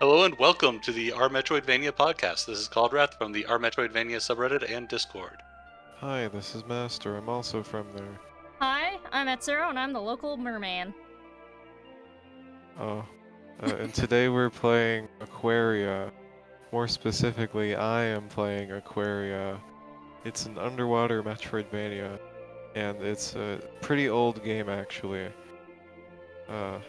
Hello and welcome to the Our Metroidvania podcast. This is Cauldrath from the Our Metroidvania subreddit and Discord. Hi, this is Master. I'm also from there. Hi, I'm Atcero, and I'm the local merman. Oh. And today we're playing Aquaria. More specifically, I am playing Aquaria. It's an underwater Metroidvania, and it's a pretty old game actually. I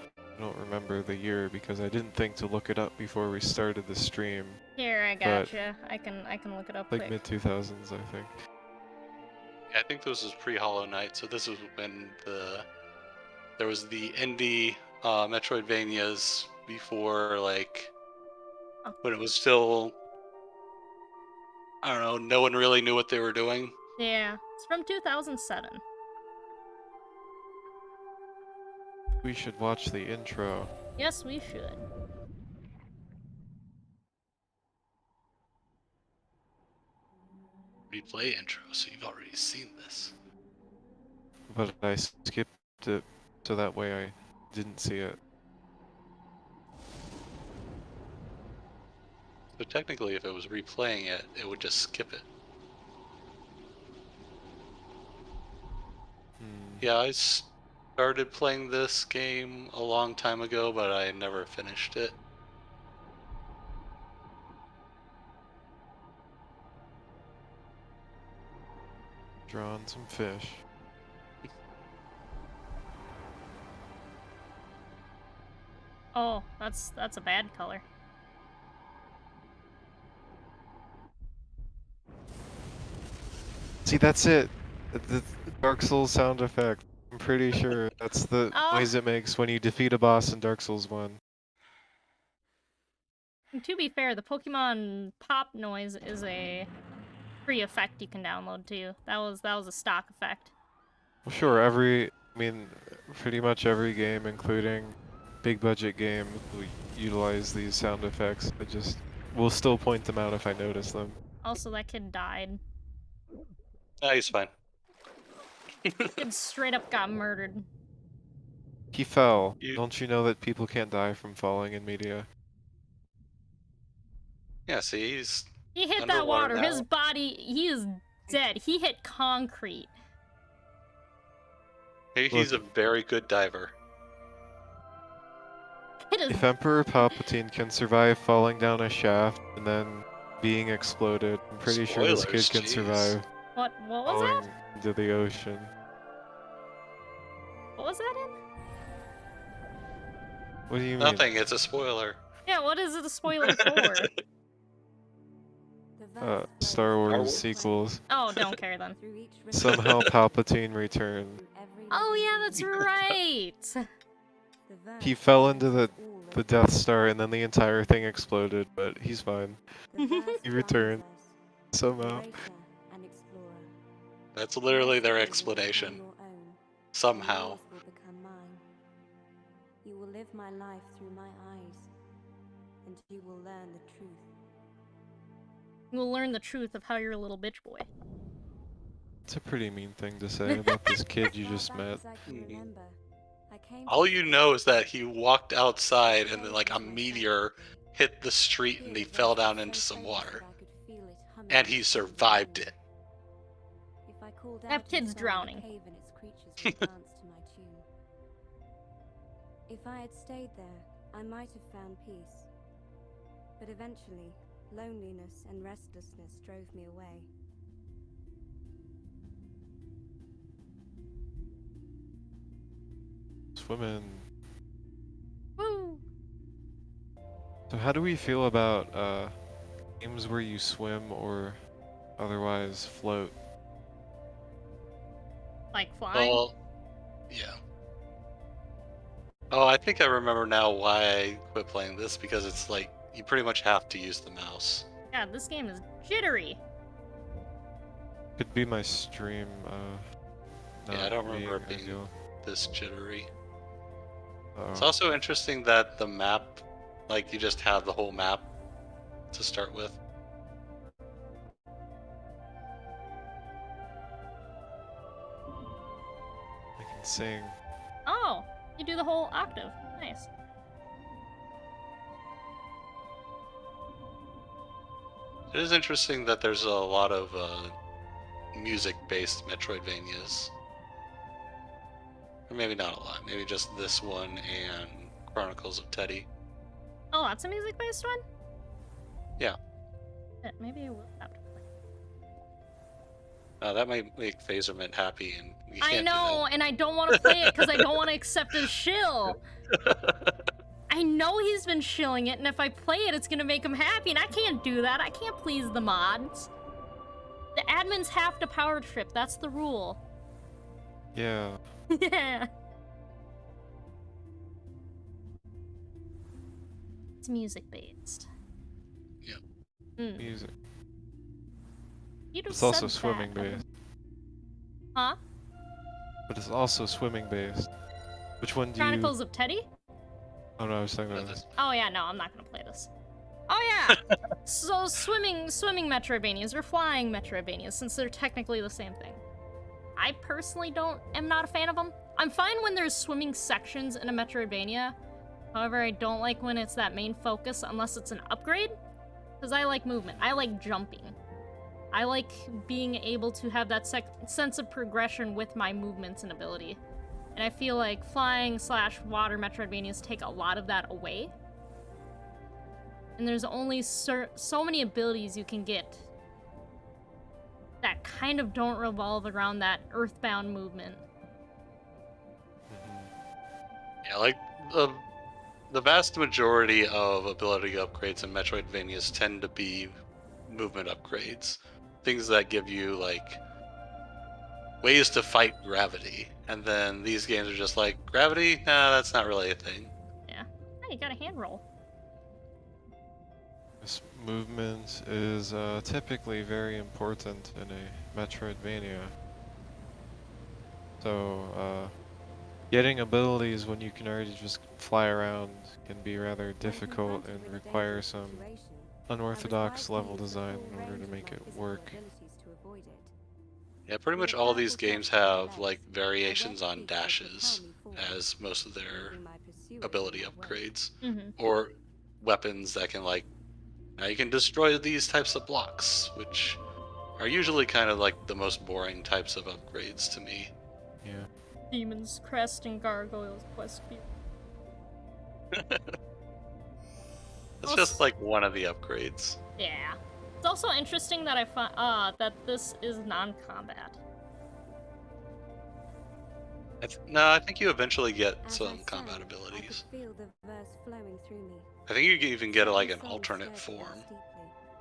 don't remember the year because I didn't think to look it up before we started the stream. Here, I But gotcha. I can look it up like quick. mid-2000s, I think. Yeah, I think this was pre-Hollow Knight, so this was when there was the indie Metroidvanias before, Oh. when it was still, I don't know, no one really knew what they were doing. Yeah, it's from 2007. We should watch the intro. Yes, we should. Replay intro, so you've already seen this. But I skipped it so that way I didn't see it. So technically, if it was replaying it, it would just skip it. Yeah, I started playing this game a long time ago, but I never finished it. Drawing some fish. Oh, that's a bad color. See, that's it. The Dark Souls sound effect. I'm pretty sure that's the noise it makes when you defeat a boss in Dark Souls 1. To be fair, the Pokemon pop noise is a free effect you can download too. That was a stock effect. Well, sure, pretty much every game, including big budget games, will utilize these sound effects. We'll still point them out if I notice them. Also, that kid died. He's fine. Kid straight up got murdered. He fell. Don't you know that people can't die from falling in media? Yeah, see, He hit that water. Now. His body, he is dead. He hit concrete. He's a very good diver. If Emperor Palpatine can survive falling down a shaft and then being exploded, I'm pretty sure this kid can survive. What was falling that? Into the ocean. What was that in? What do you mean? Nothing, it's a spoiler. Yeah, what is it a spoiler for? Star Wars sequels. Oh, don't care then. Somehow Palpatine returned. Oh yeah, that's right! He fell into the Death Star and then the entire thing exploded, but he's fine. He returned. Somehow. That's literally their explanation. Somehow. You will live my life through my eyes, and you will learn the truth. You will learn the truth of how you're a little bitch boy. It's a pretty mean thing to say about this kid you just met. All you know is that he walked outside and then like a meteor hit the street and he fell down into some water. And he survived it. That kid's drowning. If I had stayed there, I might have found peace. But eventually, loneliness and restlessness drove me away. Swimming. Woo! So how do we feel about games where you swim or otherwise float? Like flying? Well, yeah. Oh, I think I remember now why I quit playing this, because it's like, you pretty much have to use the mouse. Yeah, this game is jittery. Could be my stream, yeah, I don't remember it being ideal. This jittery. It's also interesting that the map, like, you just have the whole map to start with. I can sing. Oh, you do the whole octave. Nice. It is interesting that there's a lot of music-based Metroidvanias. Or maybe not a lot. Maybe just this one and Chronicles of Teddy. Oh, that's a music-based one? Yeah. Maybe I will have to play. That might make Phaserman happy, and we I can't do know, and I don't want to play it because I don't want to accept his shill. that. I know he's been shilling it, and if I play it, it's gonna make him happy, and I can't do that. I can't please the mods. The admins have to power trip. That's the rule. Yeah. Yeah. It's music-based. Yep. Music. You just It's also said swimming that. based. Huh? But it's also swimming based. Which one do you? Chronicles of Teddy? Oh no, I was talking No, about this- Oh yeah, no, I'm not gonna play this. Oh yeah! So swimming Metroidvanias, or flying Metroidvanias, since they're technically the same thing. I personally am not a fan of them. I'm fine when there's swimming sections in a Metroidvania. However, I don't like when it's that main focus unless it's an upgrade. Because I like movement. I like jumping. I like being able to have that sense of progression with my movements and ability. And I feel like flying/water Metroidvanias take a lot of that away. And there's only so many abilities you can get that kind of don't revolve around that earthbound movement. Yeah, like the vast majority of ability upgrades in Metroidvanias tend to be movement upgrades. Things that give you like ways to fight gravity. And then these games are just like, gravity? Nah, that's not really a thing. Yeah. Hey, you got a hand roll. This movement is typically very important in a Metroidvania. So, getting abilities when you can already just fly around can be rather difficult and require some unorthodox level design in order to make it work. Yeah, pretty much all these games have like variations on dashes as most of their ability upgrades. Mm-hmm. Or weapons that can like, now you can destroy these types of blocks, which are usually kind of like the most boring types of upgrades to me. Yeah. Demon's Crest and Gargoyles Quest View. It's just like one of the upgrades. Yeah. It's also interesting that I find that this is non-combat. No, I think you eventually get some combat abilities. I think you can even get like an alternate form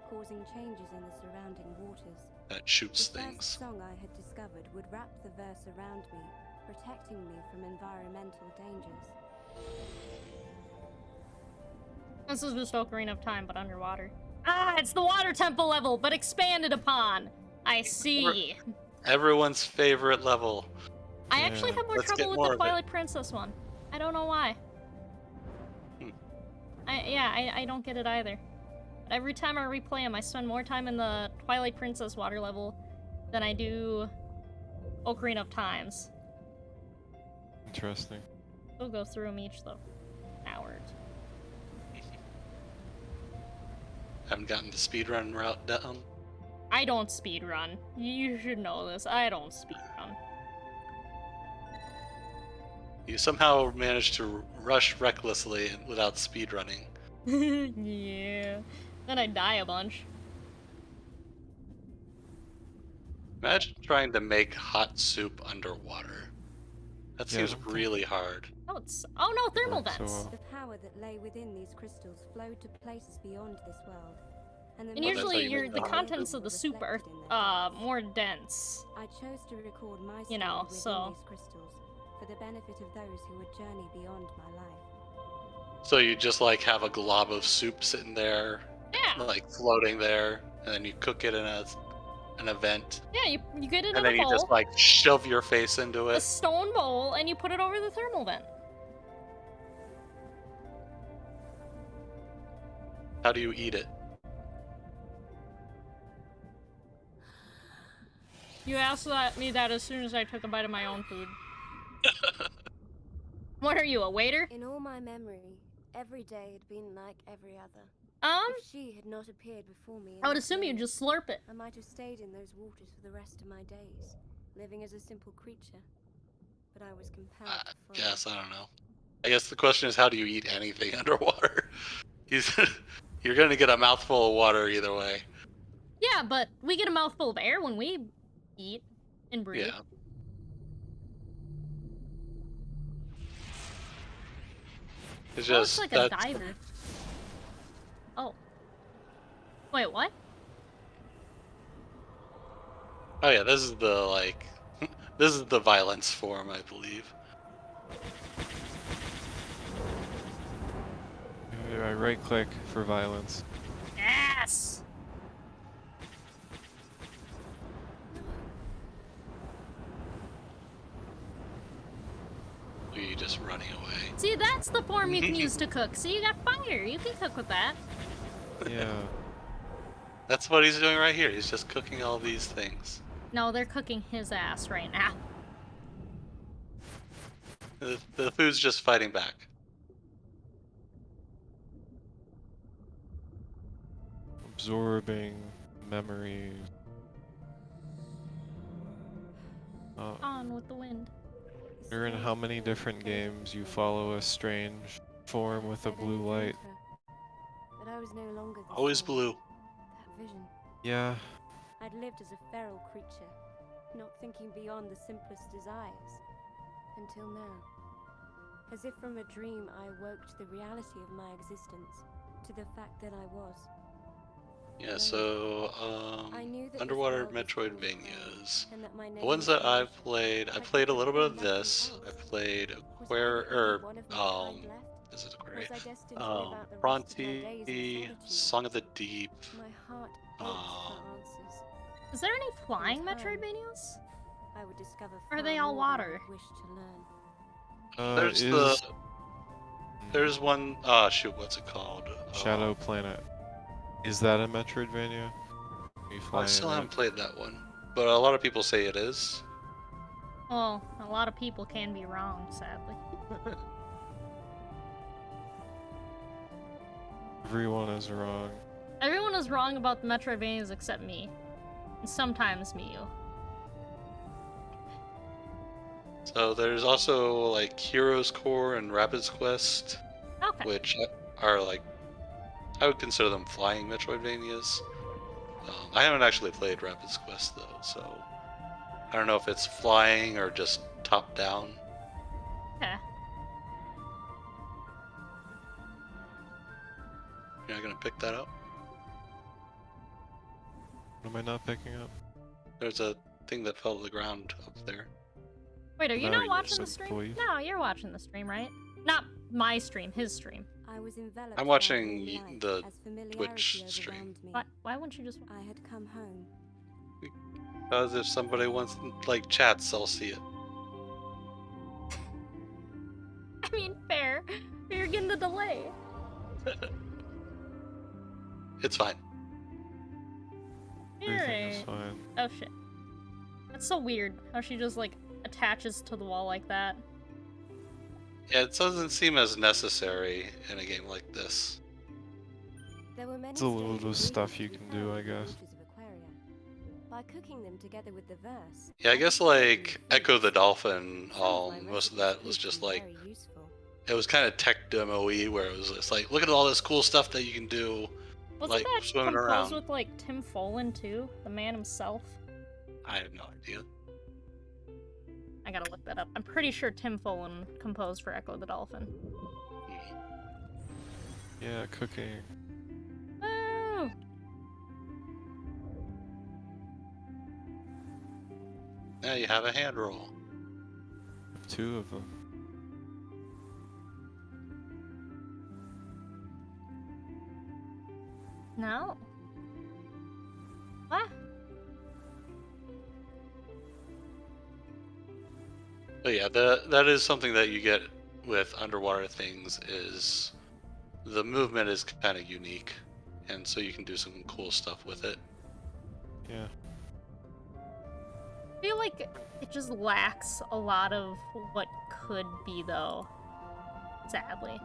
causing changes in the surrounding waters. that shoots The first things. song I had discovered would wrap the verse around me, protecting me from environmental dangers. This is just Ocarina of Time, but underwater. Ah, it's the water temple level, but expanded upon. I see. Everyone's favorite level. I actually have more Let's trouble get with more the of it. Twilight Princess one. I don't know why. I don't get it either. But every time I replay them, I spend more time in the Twilight Princess water level than I do Ocarina of Times. Interesting. We'll go through them each though. Hours. Haven't gotten the speedrun route down. I don't speedrun. You should know this. I don't speedrun. You somehow managed to rush recklessly and without speedrunning. Yeah. Then I die a bunch. Imagine trying to make hot soup underwater. That Yeah, I seems don't think- really hard. Oh, oh no, thermal Works so vents. well. The power that lay within these crystals flowed to places beyond this world. And that's how usually you make the the hot contents soup. of the soup are Reflected in their depths. more dense. I chose to record my You story know, within so- these crystals for the benefit of those who would journey beyond my life. So you just like have a glob of soup sitting there, Yeah. like floating there, and then you cook it in an event, Yeah, you get it and in then a you bowl, just like shove your face into a it. stone bowl, and you put it over the thermal vent. How do you eat it? You asked me that as soon as I took a bite of my own food. What are you, a waiter? In all my memory, every day had been like every other. If she had not appeared before me, in I would that assume you'd moment, just slurp it. I might have stayed in those waters for the rest of my days, living as a simple creature. But I was compelled I to follow. guess, I don't know. I guess the question is, how do you eat anything underwater? He's, you're gonna get a mouthful of water either way. Yeah, but we get a mouthful of air when we eat and breathe. Yeah. It's That looks just like a diver. Oh. Wait, what? Oh yeah, this is the like, this is the violence form, I believe. I right click for violence. Yes! Are you just running away? See, that's the form you can use to cook. See, you got fire. You can cook with that. Yeah. That's what he's doing right here. He's just cooking all these things. No, they're cooking his ass right now. The food's just fighting back. Absorbing memories. On with the wind. You're in how many different games you follow a strange form with a blue light? But I was no longer the Always same. blue. That vision. Yeah. I'd lived as a feral creature, not thinking beyond the simplest desires. Until now. As if from a dream, I awoke to the reality of my existence, to the fact that I was. Yeah, so I knew that this underwater world was full of pain, Metroidvanias. and that my The name ones was that I've Rachel. played, I I played a could little bit have of been nothing this. else. I played Was either Aquaria, one of my kind left? this is Aquaria. Was I destined to live out the rest of my Bronte, days in solitude? Song of the Deep. My heart ached for answers. Is there any flying In time, Metroidvanias? I would discover Or are far they all more than I water? wished to learn. There's one, shoot, what's it called? Shadow Planet. Is that a Metroidvania? You fly I still in haven't it? played that one, but a lot of people say it is. Well, a lot of people can be wrong, sadly. Everyone is wrong. Everyone is wrong about the Metroidvanias except me. And sometimes Miyu. So there's also like Heroes Core and Rabbids Quest, Okay. which are like, I would consider them flying Metroidvanias. I haven't actually played Rabbids Quest though, so I don't know if it's flying or just top down. Okay. You're not gonna pick that up? What am I not picking up? There's a thing that fell to the ground up there. Wait, are you No, not you're watching the so stream? please. No, you're watching the stream, right? Not my stream, his stream. I was enveloped I'm by watching warm light the as familiarity Twitch stream. overwhelmed me. Why wouldn't you just... I had come home. Because if somebody wants like chats, I'll see it. I mean, fair. You're getting the delay. It's fine. Everything is Alright. fine. Oh shit. That's so weird how she just like attaches to the wall like that. Yeah, it doesn't seem as necessary in a game like this. There were many It's a little strange stuff you ingredients can we do, found I in the guess. waters of Aquaria. By cooking them together with the verse. Yeah, I guess could create like new Echo the foods. Dolphin, Some of my most of recipes that was proved to just be like, very useful. it was kind of tech demo-y, where it was just like, look at all this cool stuff that you can do, Wasn't like that swimming composed around. with like Tim Follin too? The man himself? I have no idea. I gotta look that up. I'm pretty sure Tim Follin composed for Echo the Dolphin. Yeah, cooking. Woo! Now you have a hand roll. Two of them. No. What? But yeah, that is something that you get with underwater things, is the movement is kind of unique, and so you can do some cool stuff with it. Yeah. I feel like it just lacks a lot of what could be though. Sadly.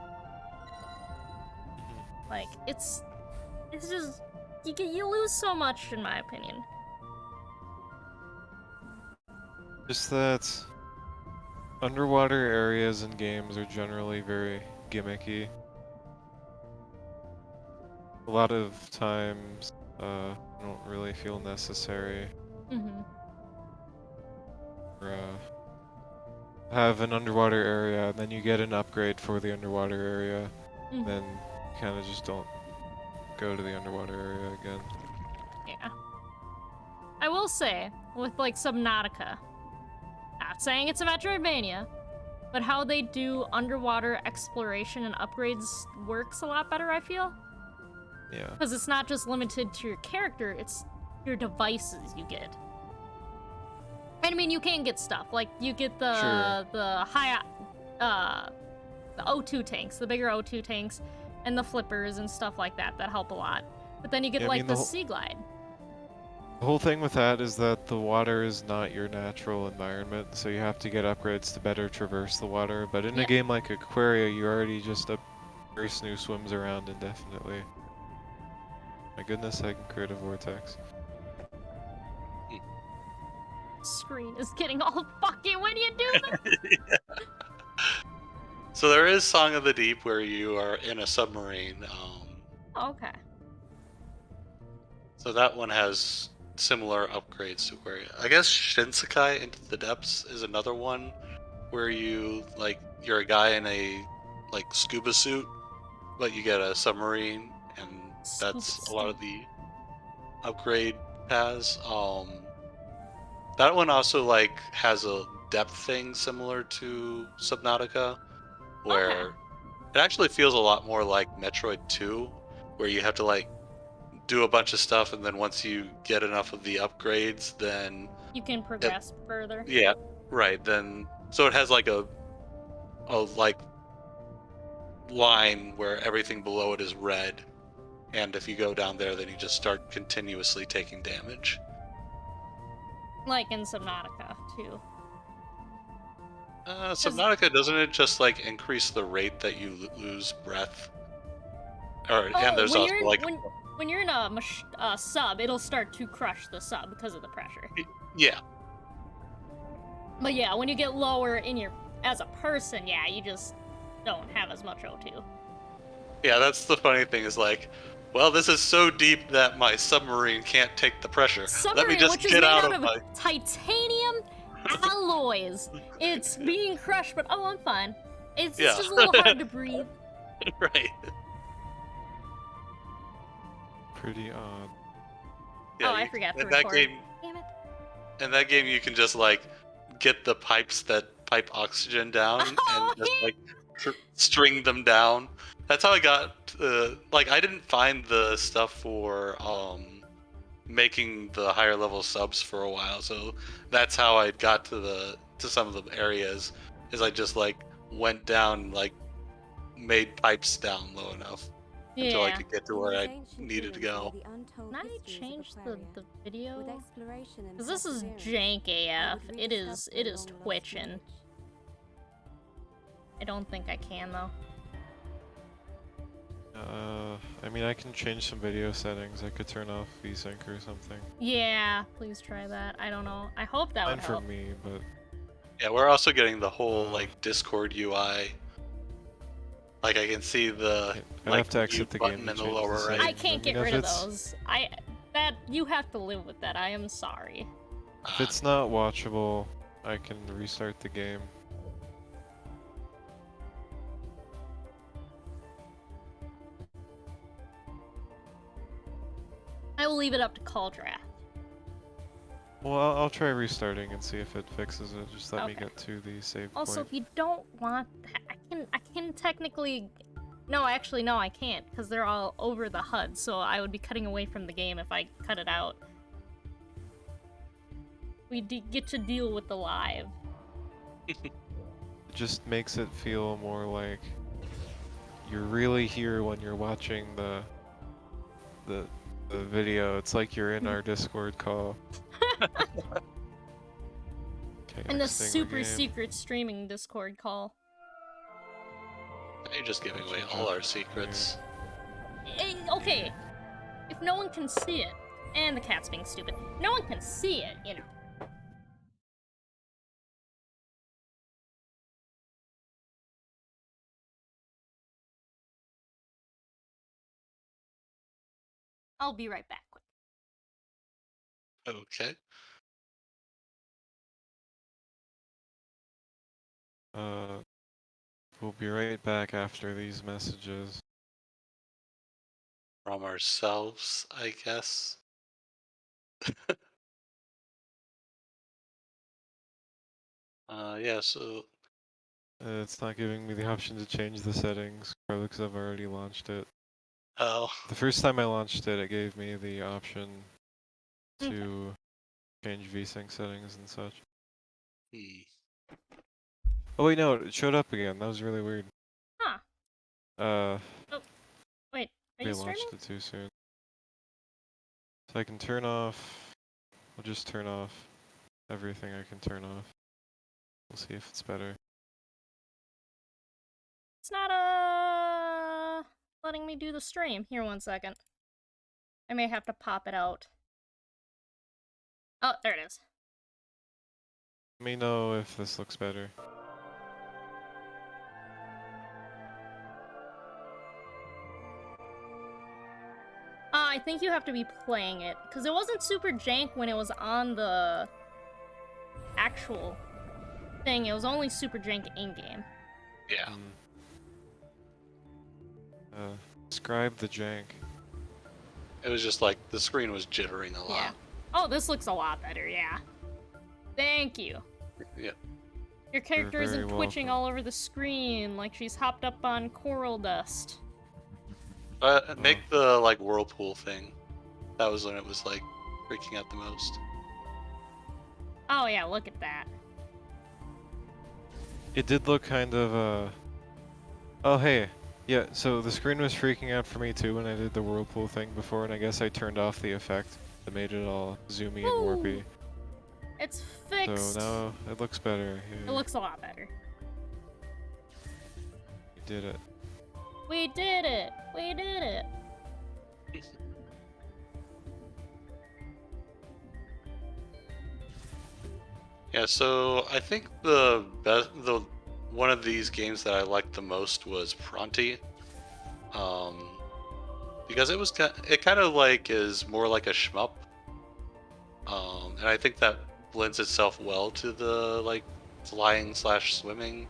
Like, it's It's just you lose so much, in my opinion. Just that underwater areas in games are generally very gimmicky. A lot of times, don't really feel necessary. Mm-hmm. Or, have an underwater area, and then you get an upgrade for the underwater area, Mm-hmm. then you kind of just don't go to the underwater area again. Yeah. I will say, with like Subnautica, not saying it's a Metroidvania, but how they do underwater exploration and upgrades works a lot better, I feel. Yeah. Because it's not just limited to your character, it's your devices you get. And I mean, you can get stuff, like you get the Sure. the O2 tanks, the bigger O2 tanks, and the flippers and stuff like that help a lot. But then you get Yeah, I like mean, the Sea Glide. The whole thing with that is that the water is not your natural environment, so you have to get upgrades to better traverse the water. But in a Yeah. game like Aquaria, you already just a person who swims around indefinitely. My goodness, I can create a vortex. Screen is getting all fucking when you do that. So there is Song of the Deep where you are in a submarine. Okay. So that one has similar upgrades to Aquaria. I guess Shinsekai Into the Depths is another one where you're a guy in a like scuba suit, but you get a submarine, and that's a lot of the upgrade paths. That one also like has a depth thing similar to Subnautica, where it actually feels a lot more like Metroid 2, where you have to like do a bunch of stuff, and then once you get enough of the upgrades, then You can progress further. yeah, right. Then so it has like a like line where everything below it is red, and if you go down there, then you just start continuously taking damage. Like in Subnautica, too. Subnautica, doesn't it just like increase the rate that you lose breath? Or and there's when also you're like when you're in a sub, it'll start to crush the sub because of the pressure. yeah. But yeah, when you get lower in your as a person, yeah, you just don't have as much O2. Yeah, that's the funny thing is like, well, this is so deep that my submarine can't take the pressure. Let me Submarine, just which is get made out out of of my titanium alloys. It's being crushed, but oh, I'm fine. It's Yeah. just a little hard to breathe. right. Pretty odd. Yeah, Oh, I forgot to in that record. game, Damn it. in that game, you can just like get the pipes that pipe oxygen down Oh, and just yeah. like string them down. That's how I got. Like I didn't find the stuff for making the higher level subs for a while, so that's how I got to some of the areas. Is I just like went down, like made pipes down low enough until I Yeah. could get to where I needed to go. Can I change the video? With exploration and Because this is perseverance, jank AF. would It reach is the long-lost twitching. knowledge. I don't think I can though. I mean, I can change some video settings. I could turn off VSync or something. Yeah, please try that. I don't know. I hope that Fine would for help. me, but Yeah, we're also getting the whole like Discord UI. Like I can see the I'd like have to exit mute the button game to in the change the lower settings. right. I can't I mean, get if rid of it's- those. You have to live with that. I am sorry. if it's not watchable, I can restart the game. I will leave it up to Cauldrath. Well, I'll try restarting and see if it fixes it. Just let me Okay. get to the save Also, point. if you don't want that, I can technically. No, actually, no, I can't because they're all over the HUD. So I would be cutting away from the game if I cut it out. We get to deal with the live. It just makes it feel more like you're really here when you're watching the video. It's like you're in our Discord call. Okay, And the next thing, super game. secret streaming Discord call. You're just giving away all our secrets. Okay, if no one can see it, and the cat's being stupid, no one can see it, you know. I'll be right back. Okay. We'll be right back after these messages. From ourselves, I guess. Yeah, so It's not giving me the option to change the settings, probably because I've already launched it. oh, The first time I launched it, it gave me the option Okay. to change VSync settings and such. hmm. Oh wait, no, it showed up again. That was really weird. Huh. Wait, are We you streaming? launched it too soon. So I can turn off. I'll just turn off everything I can turn off. We'll see if it's better. It's not, letting me do the stream. Here, 1 second. I may have to pop it out. Oh, there it is. Let me know if this looks better. I think you have to be playing it, because it wasn't super jank when it was on the actual thing. It was only super jank in-game. Yeah. Describe the jank. It was just like the screen was jittering a lot. Yeah. Oh, this looks a lot better, yeah. Thank you. Yeah. Your character You're very isn't twitching welcome. all over the screen like she's hopped up on coral dust. Make the like whirlpool thing. That was when it was like freaking out the most. Oh yeah, look at that. It did look kind of, Oh, hey. Yeah, so the screen was freaking out for me too when I did the whirlpool thing before, and I guess I turned off the effect that made it all zoomy and warpy. It's fixed. So now it looks better. Yeah, It looks a lot better. you did it. We did it! We did it! Yeah, so I think the one of these games that I liked the most was Pronti, because it kind of like is more like a shmup, and I think that lends itself well to the like flying slash swimming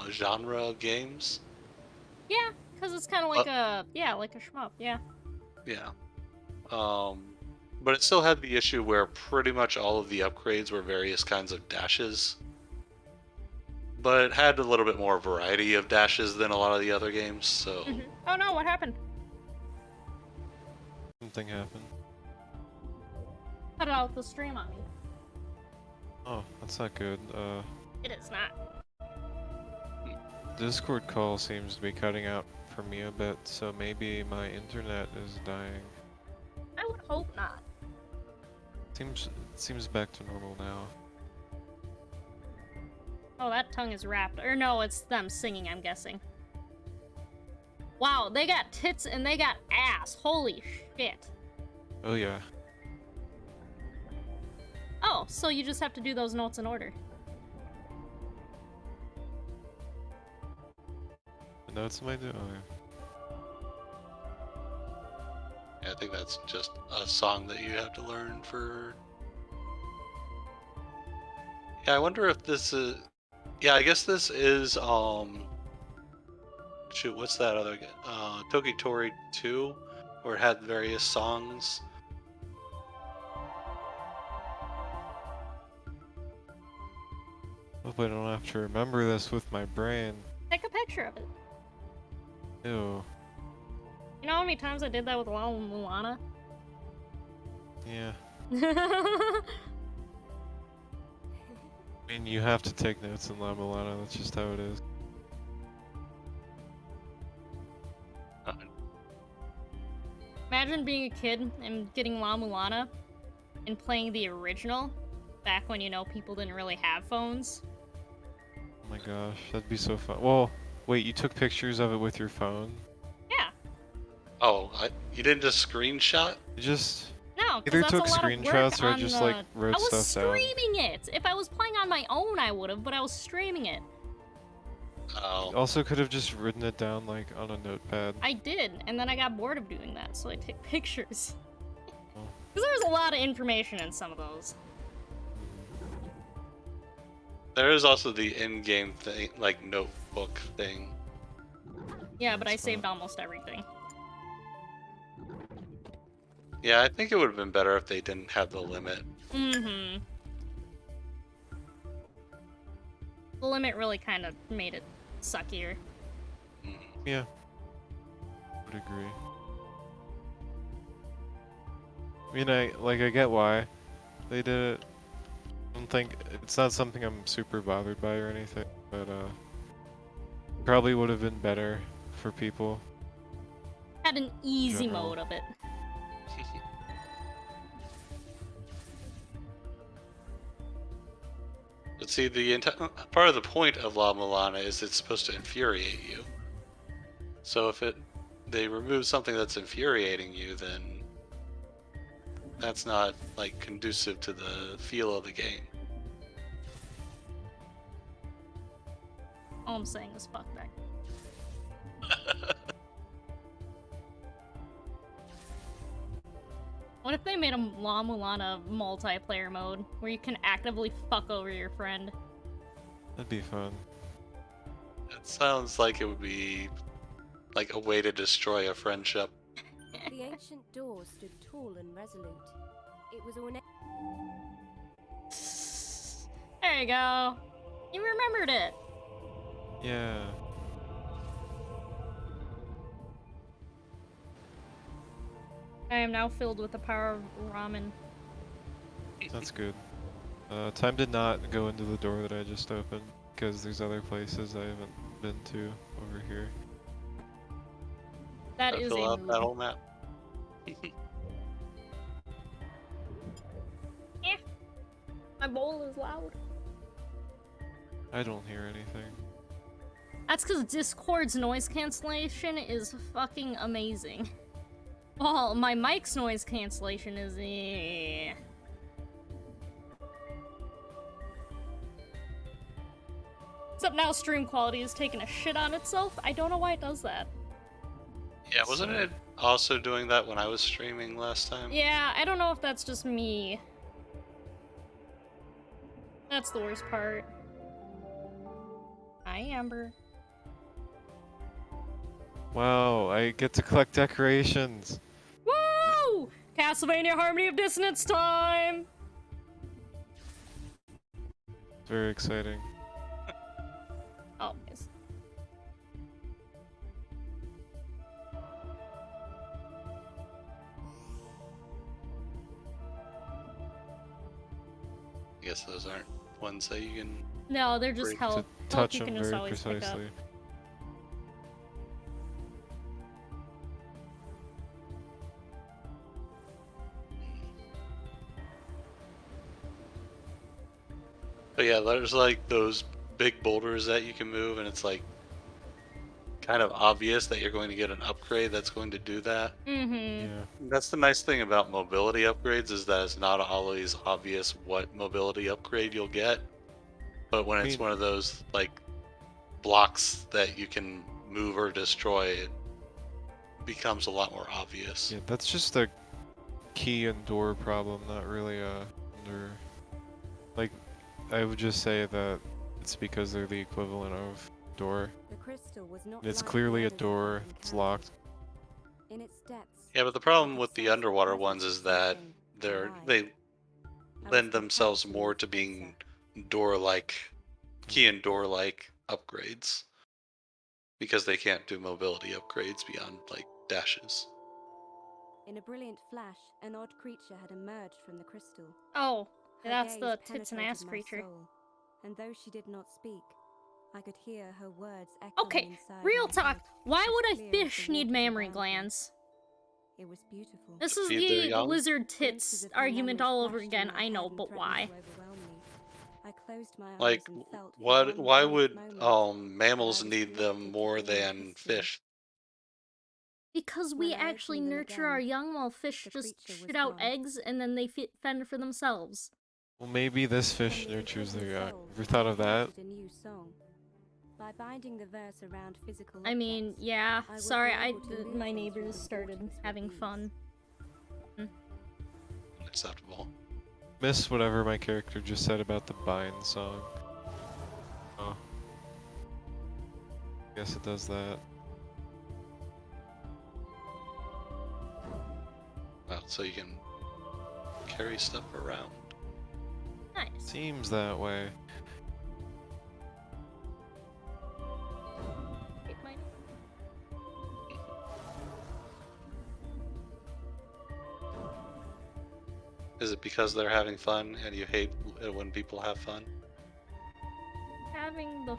genre of games. Yeah, because it's kind of like like a shmup, yeah. Yeah. But it still had the issue where pretty much all of the upgrades were various kinds of dashes. But it had a little bit more variety of dashes than a lot of the other games, so... Oh no, what happened? Something happened. Cut out the stream on me. Oh, that's not good. It is not. Discord call seems to be cutting out for me a bit, so maybe my internet is dying. I would hope not. Seems back to normal now. Oh, that tongue is wrapped. Or no, it's them singing, I'm guessing. Wow, they got tits and they got ass. Holy shit. Oh yeah. Oh, so you just have to do those notes in order. The notes am I doing? Oh, yeah. Yeah, I think that's just a song that you have to learn for... Yeah, I wonder if this is... Yeah, I guess this is, Shoot, what's that other game? Tokitori 2, where it had various songs. Hope I don't have to remember this with my brain. Take a picture of it. Ew. You know how many times I did that with Lana? Yeah. I mean, you have to take notes in La Milano, that's just how it is. Imagine being a kid and getting La Mulana and playing the original back when, you know, people didn't really have phones. Oh my gosh, that'd be so fun. Well, wait, you took pictures of it with your phone? Yeah. Oh, you didn't just screenshot? You just No, because either that's a took lot of work screenshots or on just the... like I wrote was stuff down. streaming it! If I was playing on my own, I would have, but I was streaming it. Oh. Also could have just written it down like on a notepad. I did, and then I got bored of doing that, so I take pictures. Oh. Because there's a lot of information in some of those. There is also the in-game thing, like notebook thing. Yeah, but I That's saved not- almost everything. Yeah, I think it would have been better if they didn't have the limit. Mm-hmm. The limit really kind of made it suckier. Mm. Yeah. Would agree. I mean, I get why they did it. I don't think it's not something I'm super bothered by or anything, but probably would have been better for people. Had an easy General. mode of it. But see, the part of the point of La Milana is it's supposed to infuriate you. So if they remove something that's infuriating you, then that's not like conducive to the feel of the game. All I'm saying is fuck that. What if they made a La Mulana multiplayer mode where you can actively fuck over your friend? That'd be fun. It sounds like it would be like a way to destroy a friendship. The ancient door stood tall and resolute. It was ornate. There you go. You remembered it. Yeah. I am now filled with the power of ramen. That's good. Time did not go into the door that I just opened because there's other places I haven't been to over here. That Gotta is fill a out move. that whole map. My bowl is loud. I don't hear anything. That's because Discord's noise cancellation is fucking amazing. Well, my mic's noise cancellation is Except now stream quality is taking a shit on itself. I don't know why it does that. Yeah, wasn't it also doing that when I was streaming last time? Yeah, I don't know if that's just me. That's the worst part. Hi, Amber. Wow, I get to collect decorations. Woo! Castlevania Harmony of Dissonance time! It's very exciting. Oh, yes. I guess those aren't ones that you can. No, they're just Break health. To Health touch you them can just very always pick up. precisely. But yeah, there's like those big boulders that you can move, and it's like kind of obvious that you're going to get an upgrade that's going to do that. Mm-hmm. Yeah. That's the nice thing about mobility upgrades is that it's not always obvious what mobility upgrade you'll get. But when it's mean- one of those like blocks that you can move or destroy, it becomes a lot more obvious. Yeah, that's just a key and door problem, not really a under. Like, I would just say that it's because they're the equivalent of door. The crystal was not It's like clearly the a others door. I'd It's encountered. locked. In its depths, Yeah, but the I problem could with the sense underwater presence ones of is that something they alive. I lend was themselves compelled to more move to being closer. door-like, key and door-like upgrades because they can't do mobility upgrades beyond like dashes. In a brilliant flash, an odd creature had emerged from the crystal. Oh, Her that's gaze the tits and penetrated ass my creature. soul, and though she did not speak, I could hear her words echoing Okay, inside real my talk. head, Why as would a clear as the fish need waters mammary around me. glands? It was beautiful. This To is feed their the young? lizard Glimpses tits of her argument memories all over flashed in again. my I know, head and but threatened why? to overwhelm me. I closed my eyes Like, and felt for what? one Why brief would moment that I mammals was need them connected to more all of than history. fish? Because we When I actually opened them nurture our again, young while fish the just creature was shit out gone. eggs and then they fend for themselves. Well, maybe this From fish the nurtures their young. imprisoned Ever soul, thought I of that? created a new song. By binding the verse around physical I mean, objects, yeah. I would Sorry, be able to move my them neighbors through the started waters with having ease. fun. Acceptable. Miss whatever my character just said about the bind song. Oh. Guess it does that. Well, so you can carry stuff around. Nice. Seems that way. It might- Is it because they're having fun and you hate when people have fun? Having the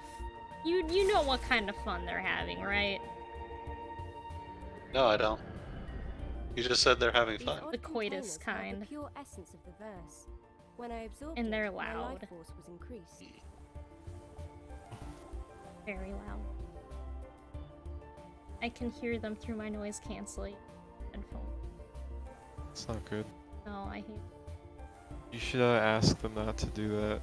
you know what kind of fun they're having, right? No, I don't. You just said they're having These fun. odd The coitus containers held kind. the pure essence of the verse. When I absorbed And it, they're my loud. life force was increased. Very loud. I can hear them through my noise canceling headphone. It's not good. No, I hate. You should ask them not to do that.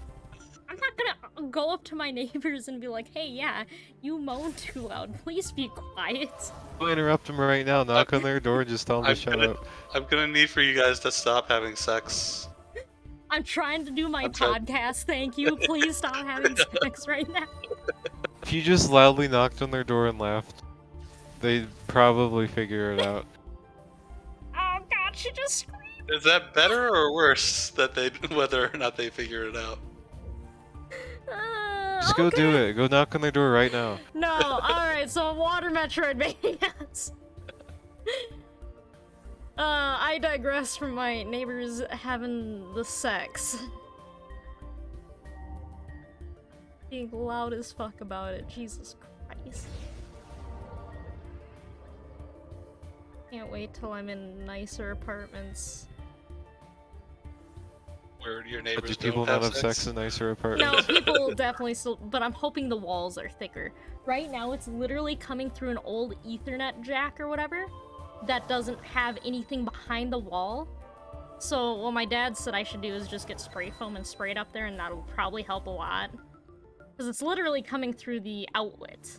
I'm not gonna go up to my neighbors and be like, "Hey, yeah, you moan too loud. Please be quiet." Go interrupt them right now. Knock on their door and just tell them to I'm shut gonna- up. I'm gonna need for you guys to stop having sex. I'm trying to do my I'm sorry. podcast. Thank you. Please stop having sex right now. If you just loudly knocked on their door and left, they'd probably figure it out. Oh God, she just screamed. Is that better or worse that they whether or not they figure it out? Just go do Okay. it. Go knock on their door right now. No, alright, so water Metroidvanias. I digress from my neighbors having the sex. Being loud as fuck about it, Jesus Christ. Can't wait till I'm in nicer apartments. Where your But neighbors do people don't not have sex in nicer No, apartments? people definitely still, but I'm hoping the walls are thicker. Right now, it's literally coming through an old Ethernet jack or whatever that doesn't have anything behind the wall. So what my dad said I should do is just get spray foam and spray it up there, and that'll probably help a lot. Because it's literally coming through the outlet.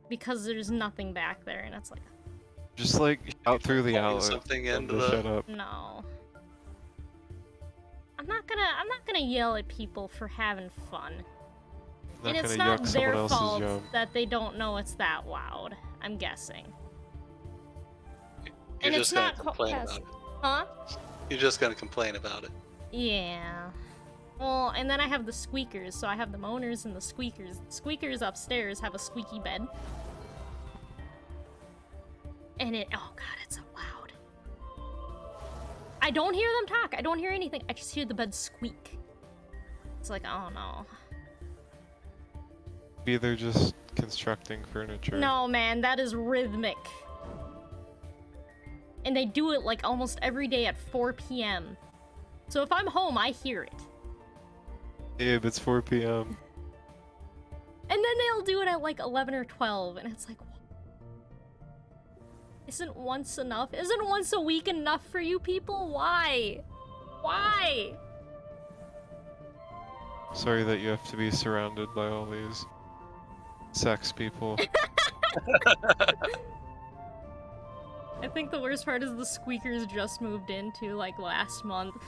Because there's nothing back there, and it's like, Just like out through the Plugging outlet. something Tell them into to the- shut up. no. I'm not gonna yell at people for having fun. Not And it's gonna not yuck their someone else's fault yum. that they don't know it's that loud. I'm guessing. You're And just it's gonna not complain past- about it. Huh? You're just gonna complain about it. Yeah. Well, and then I have the squeakers, so I have the moaners and the squeakers. The squeakers upstairs have a squeaky bed. And oh god, it's so loud. I don't hear them talk, I don't hear anything, I just hear the bed squeak. It's like, oh no. Maybe they're just constructing furniture. No, man, that is rhythmic. And they do it like almost every day at 4 p.m. So if I'm home, I hear it. Abe, it's 4 p.m. And then they'll do it at like 11 or 12, and it's like, isn't once enough? Isn't once a week enough for you people? Why? Why? Sorry that you have to be surrounded by all these sex people. I think the worst part is the squeakers just moved in too, like last month.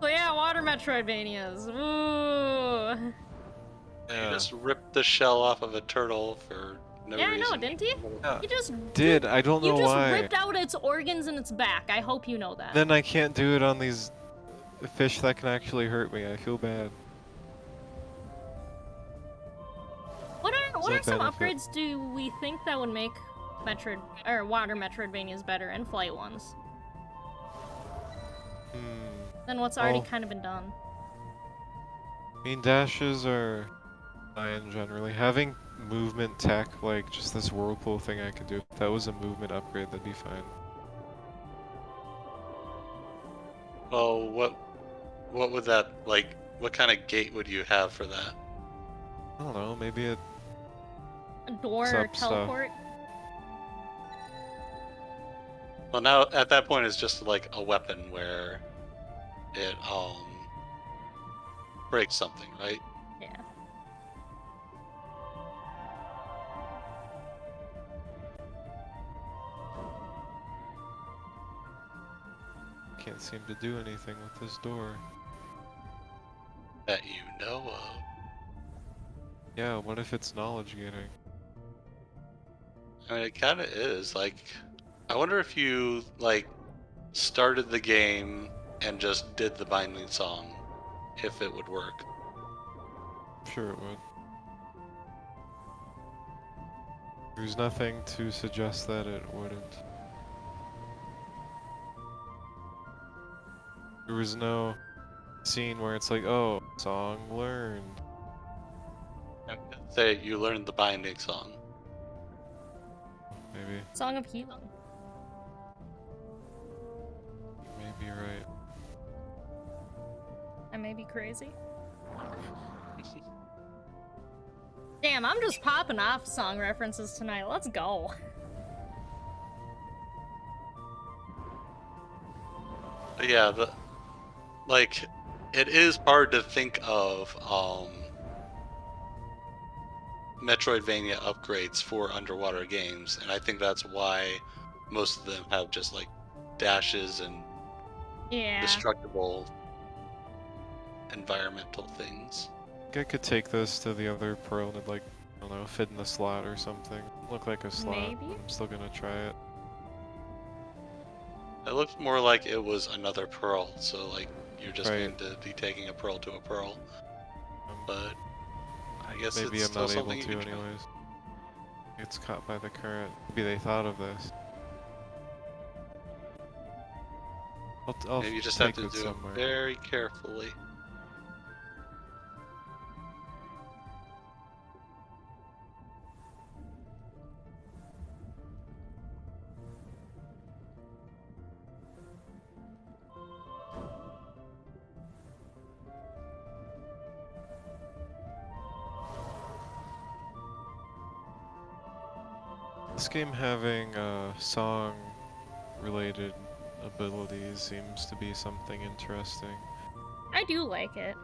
So yeah, water Metroidvanias. Ooh. You Yeah. just ripped the shell off of a turtle for no Yeah, I reason. know, didn't he? Yeah. You just Did I don't you know just why. ripped out its organs and its back. I hope you know that. Then I can't do it on these fish that can actually hurt me. I feel bad. What are that some benefit? upgrades do we think that would make water Metroidvanias better and flight ones than what's already Oh. kind of been done? I mean, dashes are fine generally. Having movement tech, like just this whirlpool thing I could do, if that was a movement upgrade, that'd be fine. Well, what would that like? What kind of gate would you have for that? I don't know, maybe it A door or Sup, stuff. teleport? Well, now at that point, it's just like a weapon where it breaks something, right? Yeah. can't seem to do anything with this door. That you know of. Yeah, what if it's knowledge getting? I mean, it kind of is. Like, I wonder if you like started the game and just did the binding song, if it would work. I'm sure it would. There's nothing to suggest that it wouldn't. There was no scene where it's like, oh, song learned. Say you learned the binding song. Maybe, Song of Healing. maybe you're right. I may be crazy. Damn, I'm just popping off song references tonight. Let's go. But yeah, like it is hard to think of Metroidvania upgrades for underwater games, and I think that's why most of them have just like dashes and Yeah. destructible environmental things. I think I could take this to the other pearl and like, I don't know, fit in the slot or something. Look like a slot, Maybe? but I'm still gonna try it. It looked more like it was another pearl, so like you're just Right. going to be taking a pearl to a pearl. But I guess Maybe it's I'm still not able something you to can try. anyways. It's caught by the current. Maybe they thought of this. I'll Maybe you just have take to it do somewhere. it very carefully. This game having song related abilities seems to be something interesting. I do like it.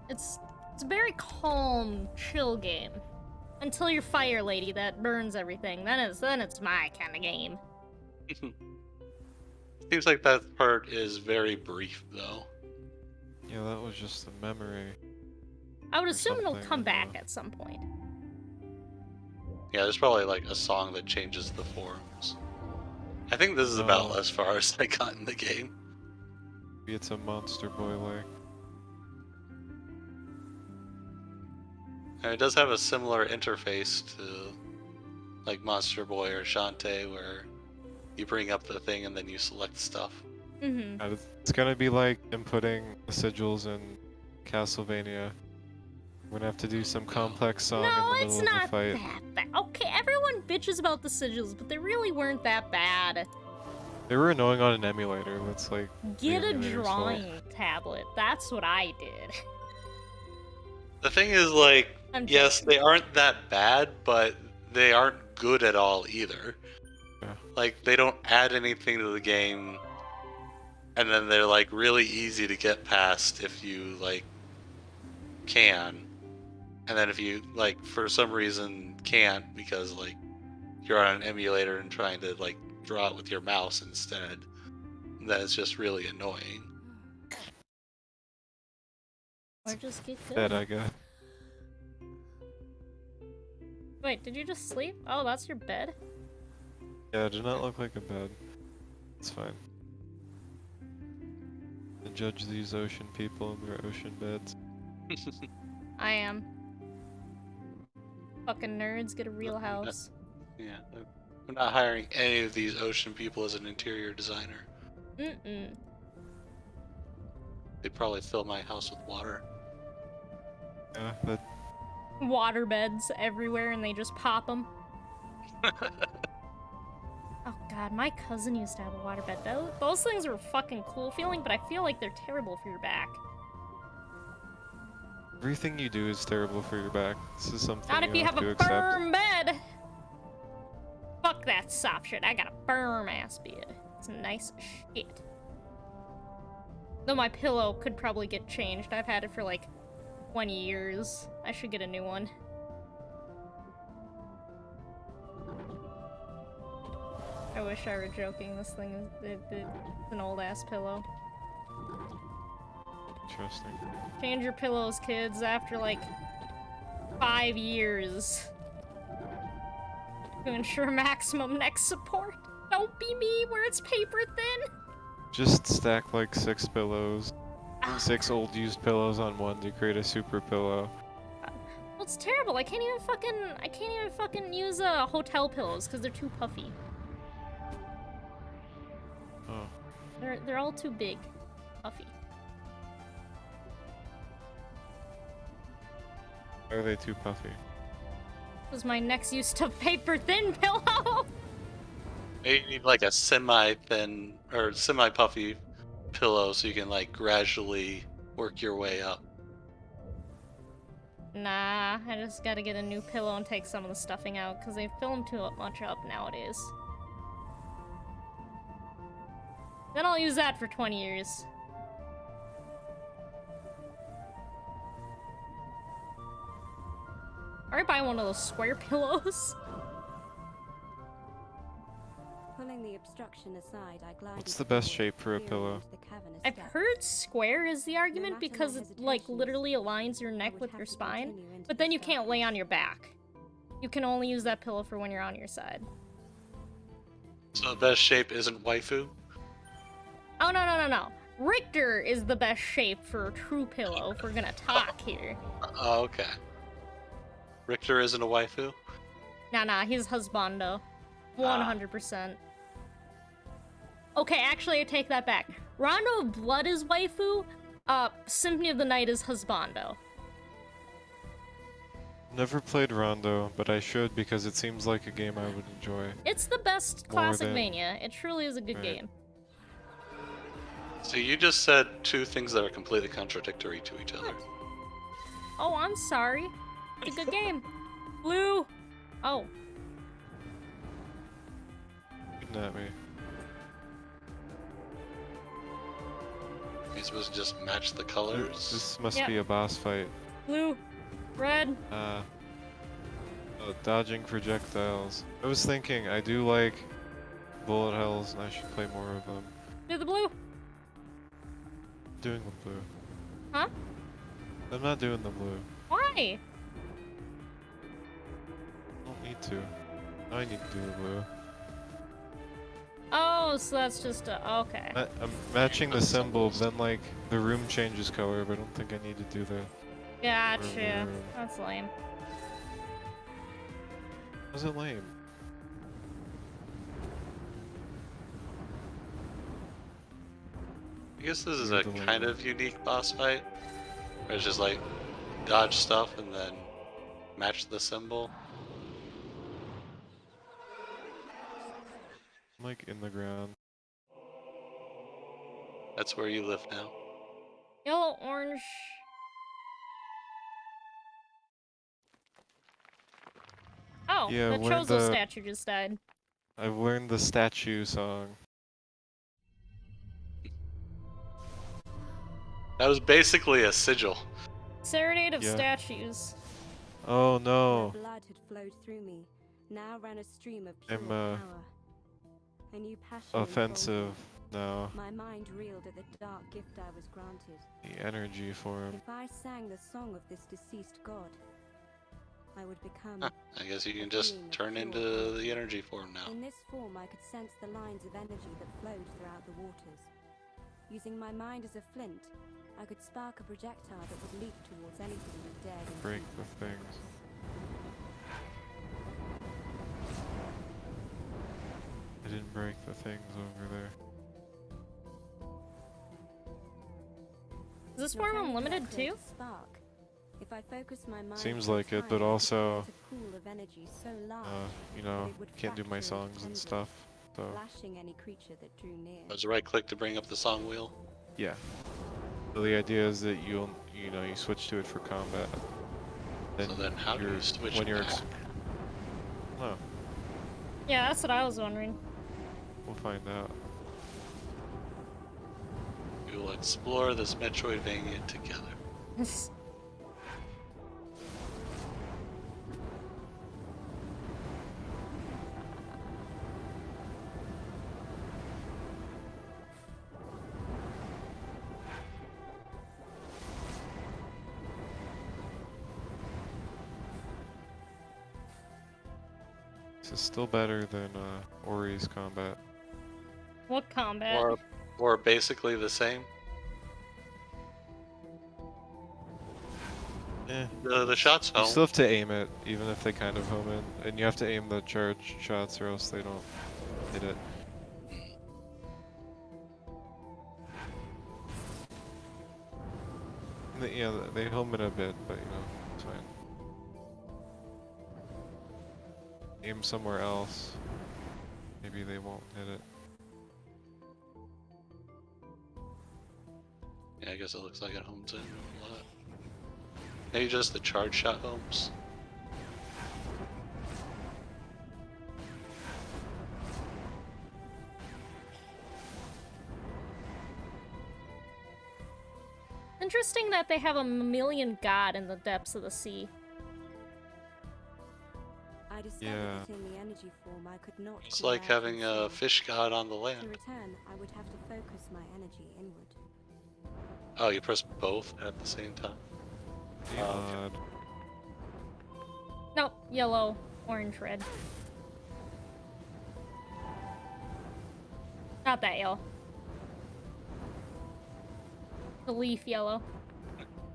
It's a very calm, chill game. Until your fire lady that burns everything. Then it's my kind of game. Seems like that part is very brief, though. Yeah, that was just a memory. I would Or assume it'll something come in back the- at some point. Yeah, there's probably like a song that changes the forms. I think this is about No. as far as I got in the game. Maybe it's a Monster Boy like. And it does have a similar interface to like Monster Boy or Shantae, where you bring up the thing and then you select stuff. Mm-hmm. It's gonna be like inputting the sigils in Castlevania. We're gonna have to do some complex song in No, the it's middle of a not fight. that bad. Okay, everyone bitches about the sigils, but they really weren't that bad. They were annoying on an emulator. That's like Get the a emulator's fault. drawing tablet. That's what I did. The thing is, like, I'm yes, joking. they aren't that bad, but they aren't good at all either. Yeah. Like, they don't add anything to the game, and then they're like really easy to get past if you like can. And then if you like for some reason can't because like you're on an emulator and trying to like draw it with your mouse instead, then it's just really annoying. Or just get Dead, good. I guess. Wait, did you just sleep? Oh, that's your bed? Yeah, it did not look like a bed. It's fine. I judge these ocean people and their ocean beds. I am. Fucking nerds, get a real house. Yeah, I'm not hiring any of these ocean people as an interior designer. Mm-mm. They'd probably fill my house with water. Yeah, that Water beds everywhere and they just pop them. Oh god, my cousin used to have a waterbed. Those things were fucking cool feeling, but I feel like they're terrible for your back. Everything you do is terrible for your back. This is something Not if you have to a accept. firm bed. Fuck that soft shit. I got a firm ass bed. It's nice as shit. Though my pillow could probably get changed. I've had it for like 20 years. I should get a new one. I wish I were joking. This thing is it's an old ass pillow. Interesting. Change your pillows, kids, after like 5 years. To ensure maximum neck support. Don't be me where it's paper thin. Just stack like 6 pillows. Ah. 6 old used pillows on one to create a super pillow. Well, it's terrible. I can't even fucking use hotel pillows because they're too puffy. Oh. They're all too big, puffy. Are they too puffy? Was my neck's used to paper thin pillow? Maybe you need like a semi-thin or semi-puffy pillow so you can like gradually work your way up. Nah, I just gotta get a new pillow and take some of the stuffing out because they fill them too much up nowadays. Then I'll use that for 20 years. Or buy one of those square pillows. Pulling the obstruction aside, I glided What's the best forward, shape for a peering pillow? into the cavernous I've depths. heard square is the argument matter because my it like hesitations, literally aligns your I neck would with have your to spine, continue into but the then you can't dark. lay on your back. You can only use that pillow for when you're on your side. So the best shape isn't waifu? Oh no. Richter is the best shape for a true pillow if we're gonna talk here. Oh, okay. Richter isn't a waifu? Nah, he's husbando. 100%. Okay, actually I take that back. Rondo of Blood is waifu, Symphony of the Night is husbando. Never played Rondo, but I should because it seems like a game I would enjoy. It's the best More classic than- Mania. It truly is a good Right. game. So you just said two things that are completely contradictory to each other. Oh, I'm sorry. It's a good game. Blue! Oh. Shooting at me. You're supposed to just match the colors. This must Yep. be a boss fight. Blue. Red. Oh, dodging projectiles. I was thinking, I do like bullet hells and I should play more of them. Do the blue. Doing the blue. Huh? I'm not doing the blue. Why? I don't need to. Now I need to do the blue. Oh, so that's just a... Okay. I'm matching the symbol, but then like the room changes color, but I don't think I need to do the... Gotcha. room. That's lame. Was it lame? I guess this is You're a the kind lame. of unique boss fight. Where it's just like dodge stuff and then match the symbol. I'm like in the ground. That's where you live now. Yellow, orange... Oh, Yeah, the where Chozo the- statue just died. I've learned the statue song. That was basically a sigil. Serenade of Yeah. Statues. Oh Where no! blood had flowed through me, now ran a stream of pure I'm power. A new passion offensive unfolded. now. My mind reeled at the dark gift I was granted. The energy form. If I sang the song of this deceased god, I would become... Huh, I guess you can just turn into the energy form now. In this form, I could sense the lines of energy that flowed throughout the waters. Using my mind as a flint, I could spark a projectile that would leap towards anything that dared Break intrude. the things. I didn't break the things over there. Is this Your form character unlimited creates too? a spark. If I focus my mind Seems full like it, time, but I could also, create a pool of energy so large you know, that it would can't do my fracture into songs and tendrils, stuff. So lashing any creature that drew near. Press right click to bring up the song wheel. yeah. So the idea is that you you know, you switch to it for combat. So then how do you switch when you're back? Oh, Yeah, that's what I was wondering. we'll find out. We will explore this Metroidvania together. This is still better than Ori's combat. What combat? Or basically the same. Eh. The shots You home. still have to aim it, even if they kind of home in, and you have to aim the charge shots, or else they don't hit it. Yeah, they home in a bit, but you know, it's fine. Aim somewhere else. Maybe they won't hit it. Yeah, I guess it looks like it homes in a lot. Maybe just the charge shot homes. Interesting that they have a mammalian god in the depths of the sea. I discovered Yeah. that in the energy form I could not. It's call like out having and a see. fish god on the To land. return, I would have to focus my energy inward. Oh, you press both at the same time. Be Oh, okay. odd. Nope, yellow, orange, red. Not that yellow. The leaf yellow.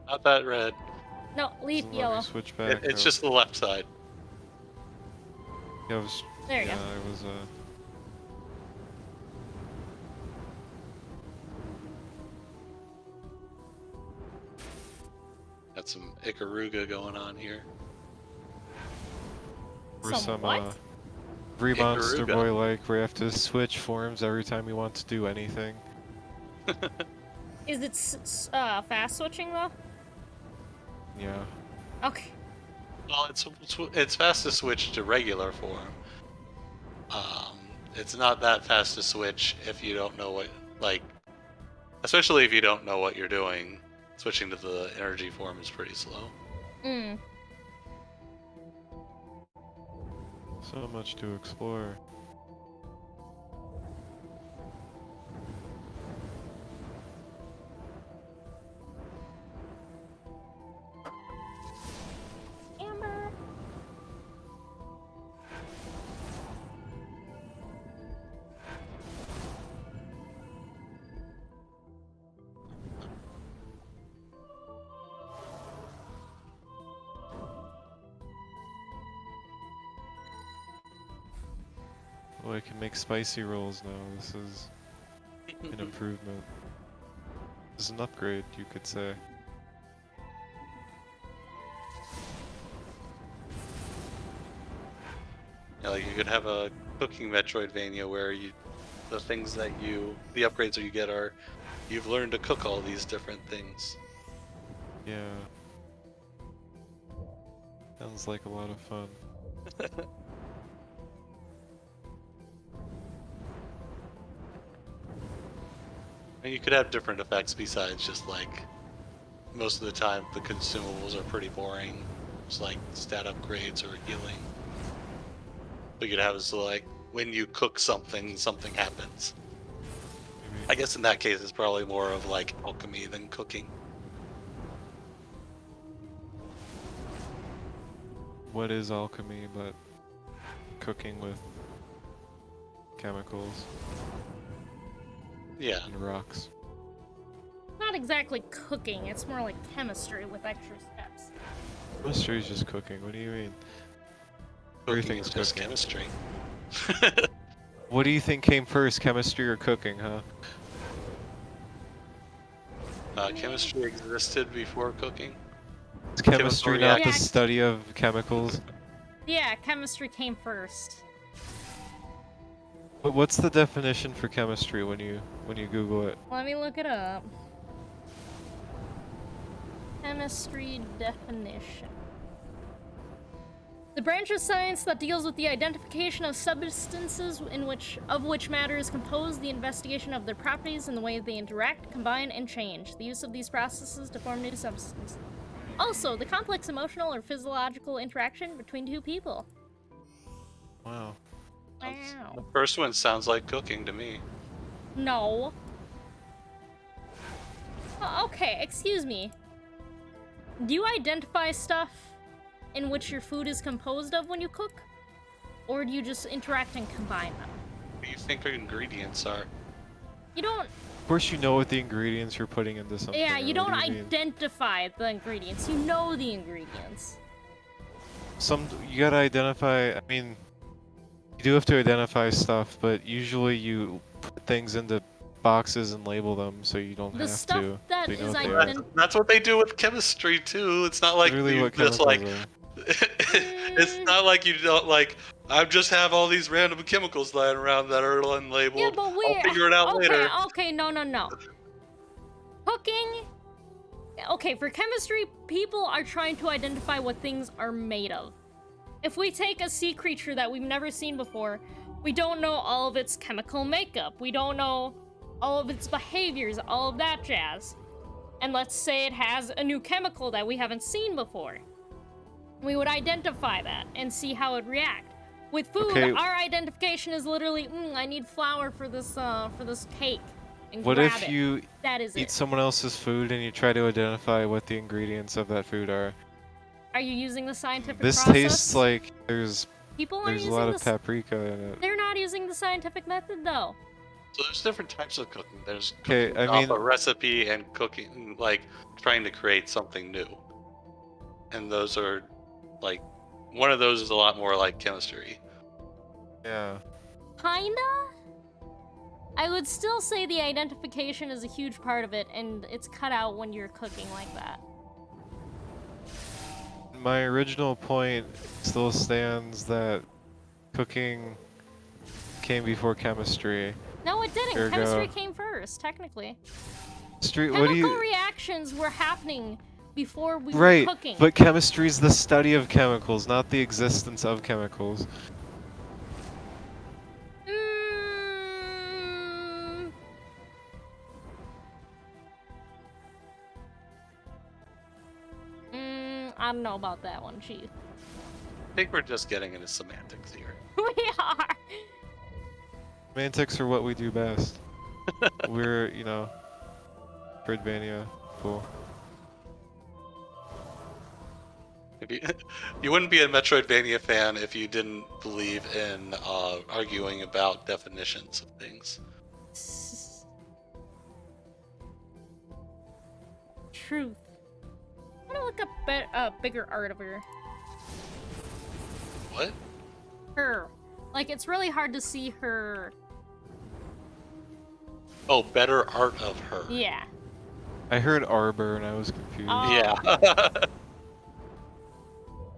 Not that red. No, leaf Doesn't let me yellow. switch back. It's Oh, just the left side. yeah, I was, There you yeah, go. I was Got some Ikaruga going on here. or some what? Monster Ikaruga. Boy like where you have to switch forms every time you want to do anything. Is it fast switching though? Yeah. Okay. Well, it's fast to switch to regular form. It's not that fast to switch if you don't know what, like, especially if you don't know what you're doing. Switching to the energy form is pretty slow. Mm. So much to explore. Amber. Oh, I can make spicy rolls now. This is an improvement. This is an upgrade, you could say. Yeah, like you could have a cooking Metroidvania where the upgrades that you get are, you've learned to cook all these different things. Yeah. Sounds like a lot of fun. And you could have different effects besides just like, most of the time the consumables are pretty boring. It's like stat upgrades or healing. What you could have is like, when you cook something, something happens. Maybe. I guess in that case it's probably more of like alchemy than cooking. What is alchemy but cooking with chemicals Yeah. and rocks? Not exactly cooking, it's more like chemistry with extra steps. Chemistry is just cooking. What do you mean? Cooking Everything's is just cooking. chemistry. What do you think came first, chemistry or cooking, huh? Chemistry existed before cooking. Is chemistry not the reaction. study of chemicals? Yeah, chemistry came first. What's the definition for chemistry when you Google it? Let me look it up. chemistry definition. The branch of science that deals with the identification of substances of which matter is composed, the investigation of their properties and the way they interact, combine, and change. The use of these processes to form new substances. Also, the complex emotional or physiological interaction between two people. Wow. Wow. The first one sounds like cooking to me. No. Okay, excuse me. Do you identify stuff in which your food is composed of when you cook? Or do you just interact and combine them? What do you think our ingredients are? You don't... Of course you know what the ingredients you're putting into something. Yeah, or you what don't do mean? identify the ingredients. You know the ingredients. You gotta identify, I mean, you do have to identify stuff, but usually you put things into boxes and label them so you don't The have stuff to. that so you know is what they are. That's what they do with chemistry too. It's not like Literally you what just chemicals like. are. It's not like you don't like. I just have all these random chemicals lying around that are unlabeled. Yeah, but I'll figure it out okay, later. okay, no. Cooking... Okay, for chemistry, people are trying to identify what things are made of. If we take a sea creature that we've never seen before, we don't know all of its chemical makeup. We don't know all of its behaviors, all of that jazz. And let's say it has a new chemical that we haven't seen before. We would identify that and see how it react. With food, Okay. our identification is literally, I need flour for this cake. And What grab if it. you That is eat it. someone else's food and you try to identify what the ingredients of that food are? Are you using the scientific This process? tastes like People are there's a using lot of this. paprika in it. They're not using the scientific method though. So there's different types of cooking. There's Okay, cooking I off mean- a recipe and cooking like trying to create something new. And those are like one of those is a lot more like chemistry. Yeah. Kinda? I would still say the identification is a huge part of it, and it's cut out when you're cooking like that. My original point still stands that cooking came before chemistry. No, it didn't. Ergo- Chemistry came first, technically. What do Chemical you... reactions were happening before we were Right, cooking. but chemistry is the study of chemicals, not the existence of chemicals. I don't know about that one, Chief. I think we're just getting into semantics here. We are. Semantics are what we do best. We're, you know, Metroidvania cool. If you wouldn't be a Metroidvania fan if you didn't believe in arguing about definitions of things. Truth. I'm gonna look up bigger art of her. What? Her. Like, it's really hard to see her. Oh, better art of her. Yeah. I heard Arbor and I was confused. Oh. Yeah.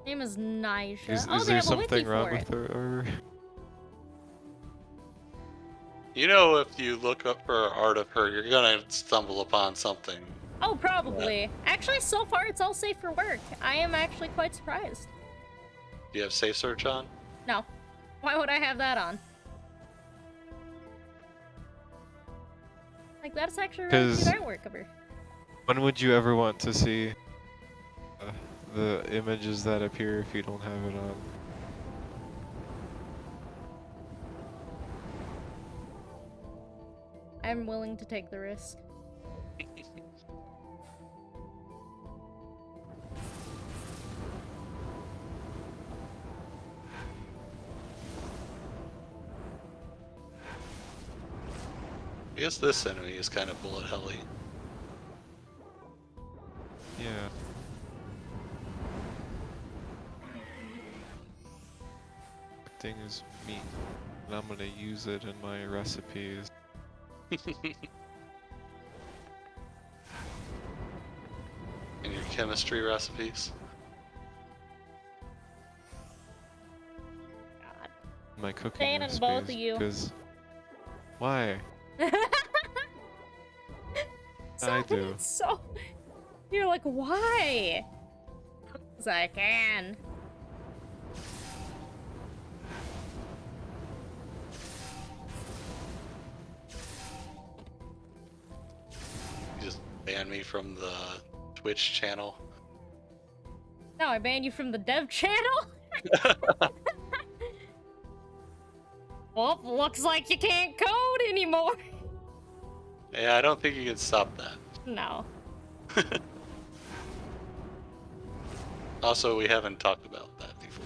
Name is Nisha. Is They there have a wiki something wrong for with it. her Arbor? You know, if you look up for art of her, you're gonna stumble upon something. Oh, probably. Actually, so far it's all safe for work. I am actually quite surprised. Do you have safe search on? No. Why would I have that on? Like, that's actually really cute 'Cause- artwork of her. When would you ever want to see the images that appear if you don't have it on? I'm willing to take the risk. I guess this enemy is kind of bullet helly. Yeah. Thing is meat, and I'm gonna use it in my recipes. In your chemistry recipes. God. My cooking Standing recipes. both of you. Because why? I do. So You're like, why? 'Cause I can. You just ban me from the Twitch channel. No, I banned you from the dev channel? Well, looks like you can't code anymore. Yeah, I don't think you can stop that. No. Also, we haven't talked about that before.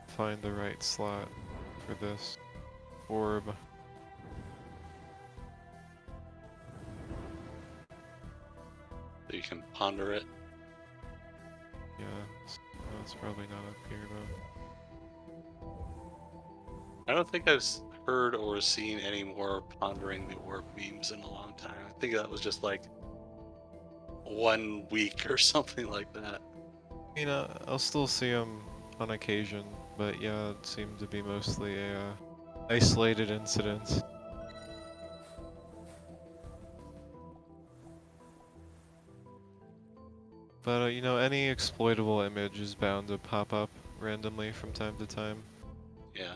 Find the right slot for this orb. So you can ponder it. Yeah, it's probably not up here though. I don't think I've heard or seen any more pondering the orb memes in a long time. I think that was just like 1 week or something like that. You know, I'll still see them on occasion, but yeah, it seemed to be mostly a isolated incident. But you know, any exploitable image is bound to pop up randomly from time to time. Yeah.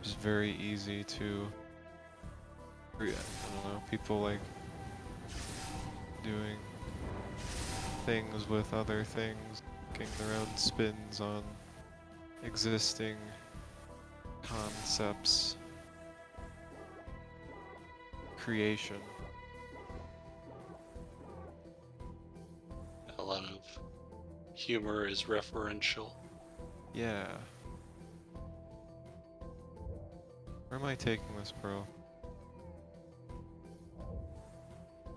It's very easy to, I don't know, people like doing things with other things, getting their own spins on existing concepts. Creation. A lot of humor is referential. Yeah. Where am I taking this, bro?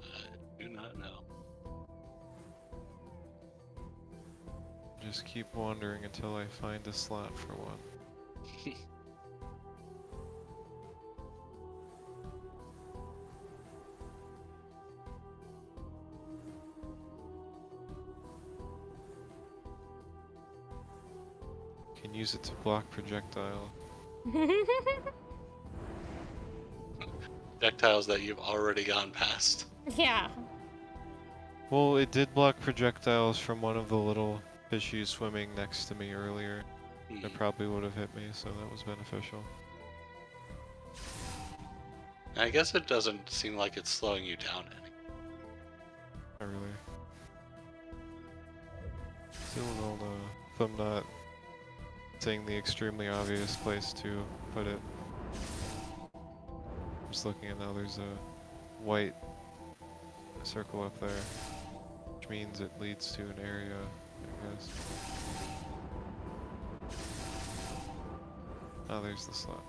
I do not know. Just keep wandering until I find a slot for one. Can use it to block projectile. Projectiles that you've already gone past. Yeah. Well, it did block projectiles from one of the little fishies swimming next to me earlier. Hmm. It probably would have hit me, so that was beneficial. I guess it doesn't seem like it's slowing you down any. Not really. Still don't know if I'm not saying the extremely obvious place to put it. I'm just looking at now, there's a white circle up there, which means it leads to an area, I guess. Oh, there's the slot.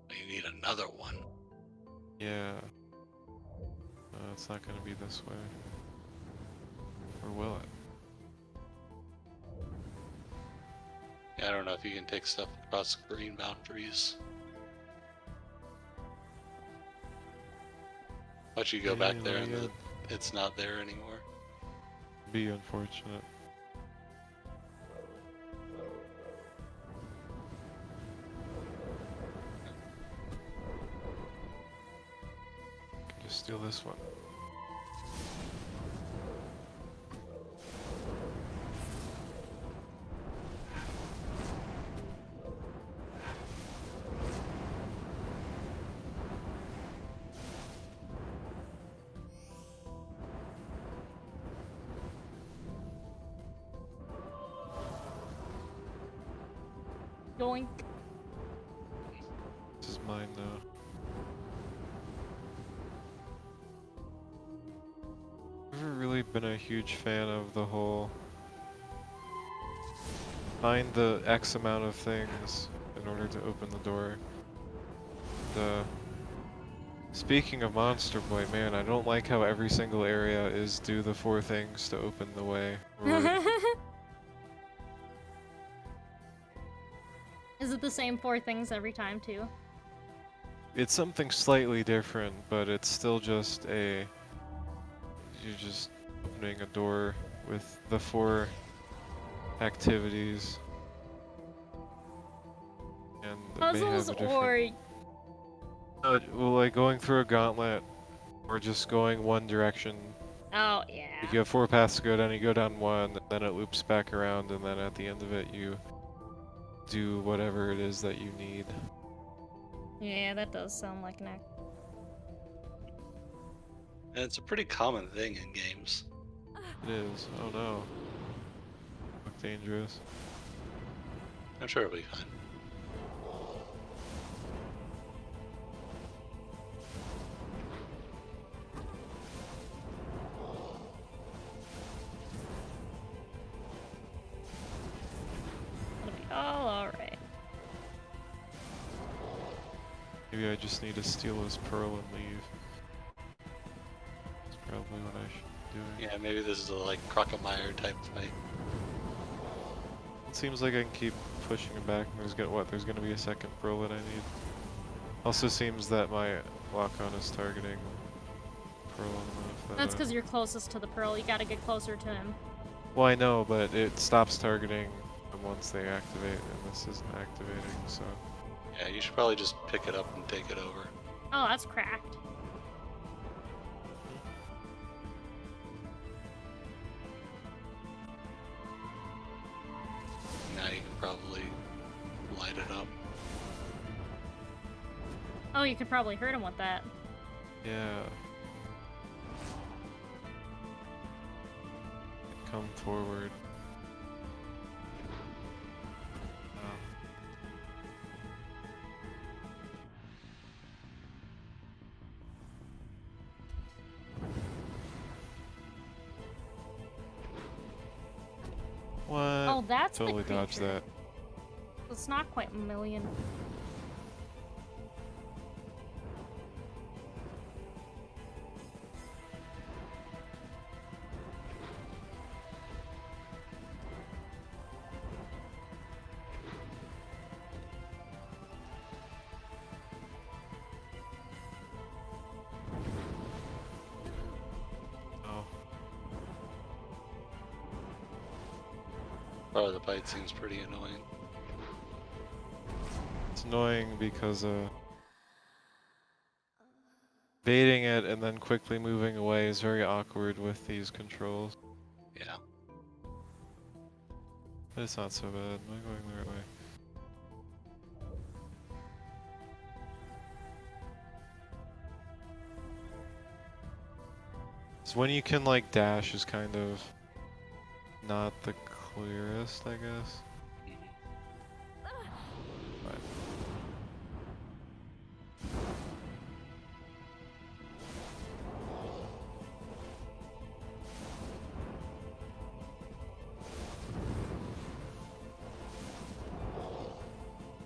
You need another one. Yeah. It's not gonna be this way. Or will it? Yeah, I don't know if you can take stuff across green boundaries. But you go back there and it's not there anymore. Be unfortunate. Can just steal this one. Yoink. This is mine now. Never really been a huge fan of the whole find the X amount of things in order to open the door. Speaking of Monster Boy, man, I don't like how every single area is do the 4 things to open the way. Or Is it the same 4 things every time too? It's something slightly different, but it's still just you're just opening a door with the 4 activities. And it may Puzzles have a or different... well, like going through a gauntlet, or just going one direction. oh yeah. Like you have 4 paths to go down, you go down one, then it loops back around, and then at the end of it you do whatever it is that you need. Yeah, that does sound like an act. And it's a pretty common thing in games. It is. Oh no. Look dangerous. I'm sure it'll be fine. It'll be all alright. Maybe I just need to steal his pearl and leave. That's probably what I should be doing. Yeah, maybe this is a like Crocomire type fight. It seems like I can keep pushing him back. There's gonna be a second pearl that I need. Also seems that my lock-on is targeting pearl. I don't know if That's because you're closest to the pearl. You gotta get closer to him. Well, I know, but it stops targeting them once they activate, and this isn't activating, so... Yeah, you should probably just pick it up and take it over. Oh, that's cracked. Now you can probably light it up. Oh, you could probably hurt him with that. Yeah. Come forward. What? Oh, that's Totally the dodged creature. that. It's not quite a million. Oh. Oh, the bite seems pretty annoying. It's annoying because, baiting it and then quickly moving away is very awkward with these controls. Yeah. But it's not so bad. Am I going the right way? So when you can like dash is kind of not the clearest, I guess. But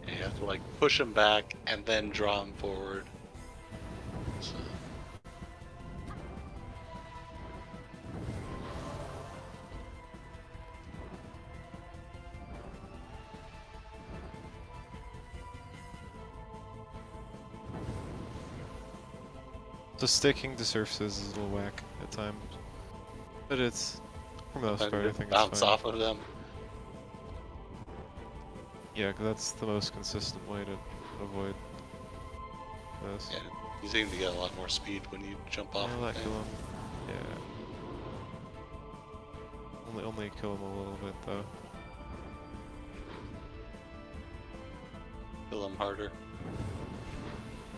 Yeah, you have to like push him back and then draw him forward. So, so sticking to surfaces is a little whack at times. But it's, for the most then part, I you think bounce it's fine. off of them. Yeah, 'cause that's the most consistent way to avoid this. Yeah, you seem to get a lot more speed when you jump off. Yeah, of that things. kill him. Yeah. Only kill him a little bit though. Kill him harder.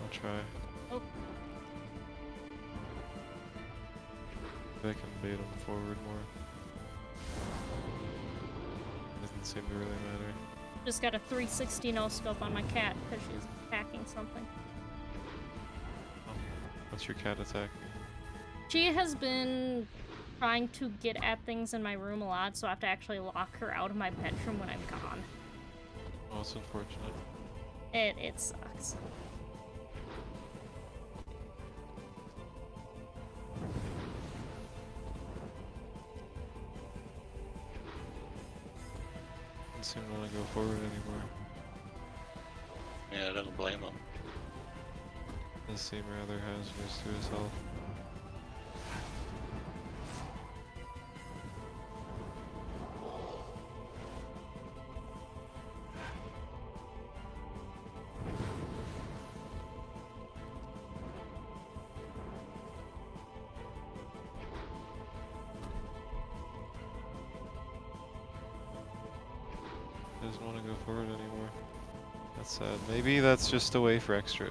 I'll try. Oh. I can bait him forward more. Doesn't seem to really matter. Just got a 360 no scope on my cat because she's attacking something. What's your cat attacking? She has been trying to get at things in my room a lot, so I have to actually lock her out of my bedroom when I'm gone. Oh, it's unfortunate. It sucks. Doesn't seem to want to go forward anymore. Yeah, I don't blame him. Does seem rather hazardous to his health. Doesn't want to go forward anymore. That's sad. Maybe that's just a way for extra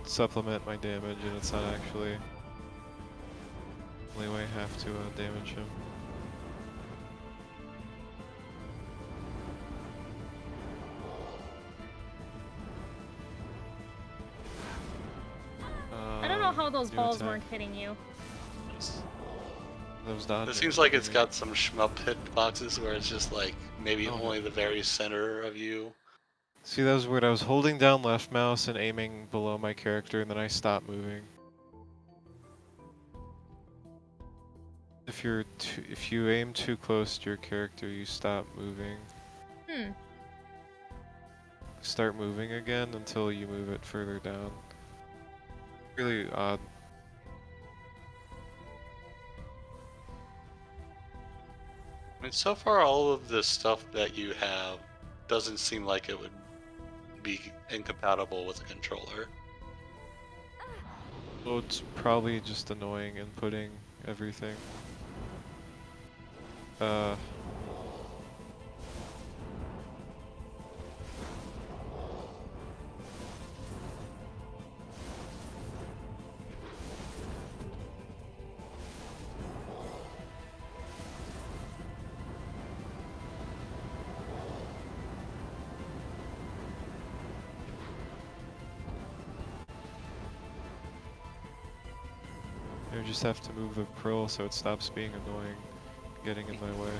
supplement my damage, and it's not actually the only way I have to damage him. I don't know how those new balls attack. weren't hitting you. Those dodging. It seems like it's got some shmup hitboxes where it's just like maybe Oh, only the very center of you. See, that was weird. I was holding down left mouse and aiming below my character, and then I stopped moving. If you aim too close to your character, you stop moving. Hmm. Start moving again until you move it further down. Really odd. I mean, so far all of the stuff that you have doesn't seem like it would be incompatible with a controller. So it's probably just annoying inputting everything. I just have to move the pearl so it stops being annoying, getting in my way.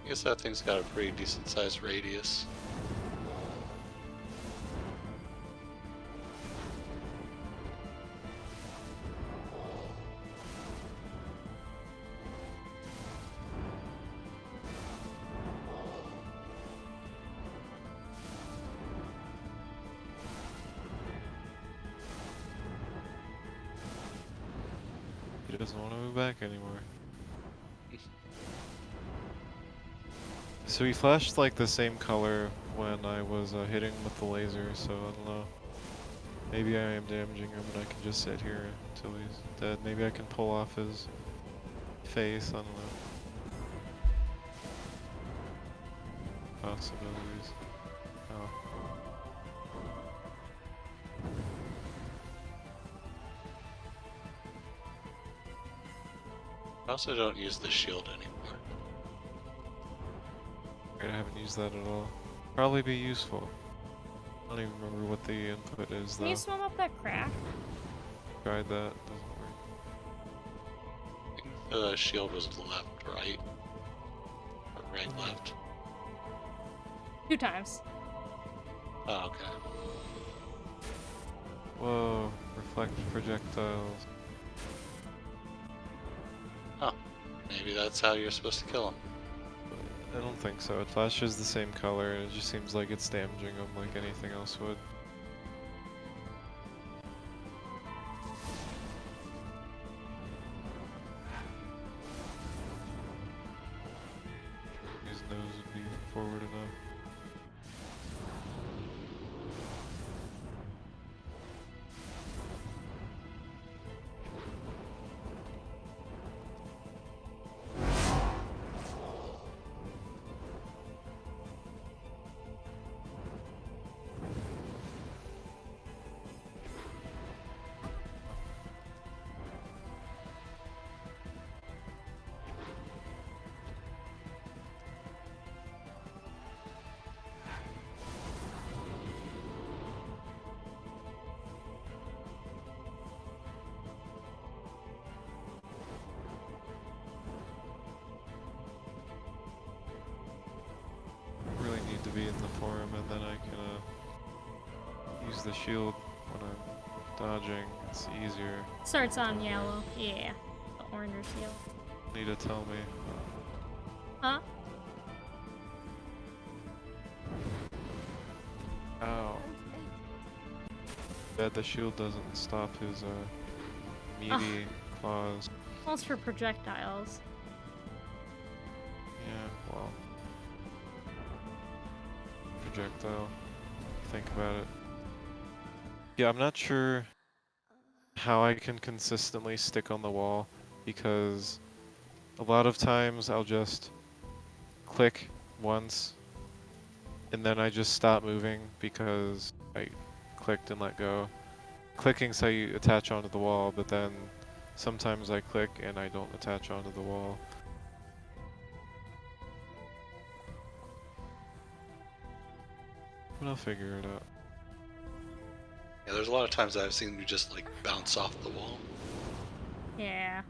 I guess that thing's got a pretty decent sized radius. He doesn't want to move back anymore. So he flashed like the same color when I was hitting with the laser, so I don't know. Maybe I am damaging him and I can just sit here until he's dead. Maybe I can pull off his face, I don't know. Possibilities. Oh. I also don't use the shield anymore. I haven't used that at all. Probably be useful. I don't even remember what the input is Can though. you swim up that crack? Tried that, doesn't work. I think the shield was left, right? Or right, left. 2 times. Oh, okay. Whoa, reflect projectiles. Huh. Maybe that's how you're supposed to kill him. I don't think so. It flashes the same color and it just seems like it's damaging them like anything else would. His nose would be forward enough. platform, and then I can use the shield when I'm dodging. It's easier. Starts on yellow. Yeah. The orange or yellow. Need to tell me. Huh? Ow. Bet the shield doesn't stop his meaty claws. Well, it's for projectiles. Yeah, well. Projectile. Think about it. Yeah, I'm not sure how I can consistently stick on the wall, because a lot of times I'll just click once and then I just stop moving because I clicked and let go. Clicking's how you attach onto the wall, but then sometimes I click and I don't attach onto the wall. But I'll figure it out. Yeah, there's a lot of times that I've seen you just like bounce off the wall. Yeah.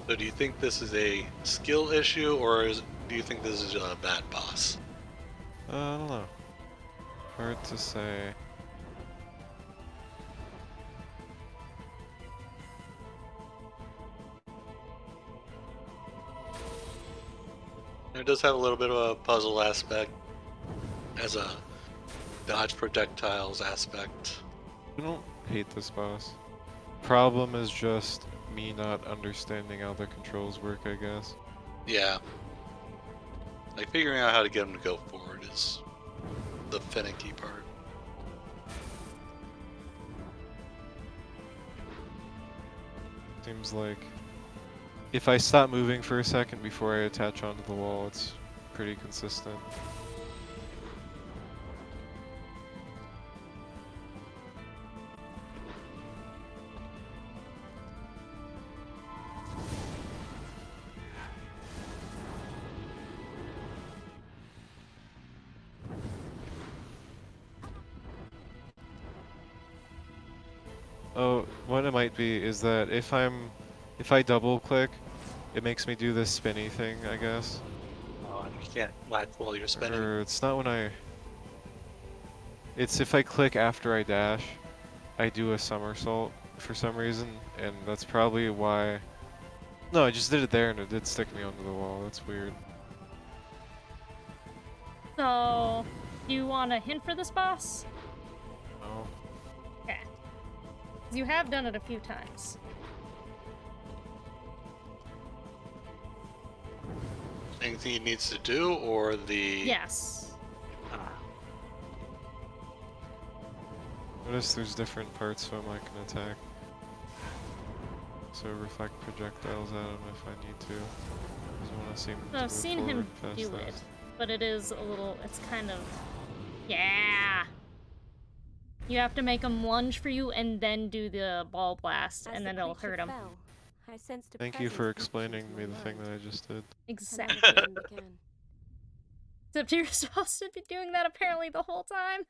So do you think this is a skill issue, or do you think this is a bad boss? I don't know. Hard to say. It does have a little bit of a puzzle aspect, as a dodge projectiles aspect. I don't hate this boss. Problem is just me not understanding how the controls work, I guess. Yeah. Like figuring out how to get him to go forward is the finicky part. Seems like if I stop moving for a second before I attach onto the wall, it's pretty consistent. Oh, what it might be is that if I double click, it makes me do this spinny thing, I guess. Oh, and you can't latch while you're spinning. Or it's not when it's if I click after I dash, I do a somersault for some reason, and that's probably why. No, I just did it there and it did stick me onto the wall. That's weird. So, do you want a hint for this boss? Oh. Okay. You have done it a few times. Anything he needs to do, or the... Yes. Ah. Notice there's different parts so I can attack. So reflect projectiles at him if I need to. Just want to see him So I've seen him do it, but it is a little, it's kind of, yeah. You have to make him lunge for you and then do the ball blast, and then it'll hurt him. Thank you for explaining to me the thing that I just did. Exactly. Except you're supposed to be doing that apparently the whole time.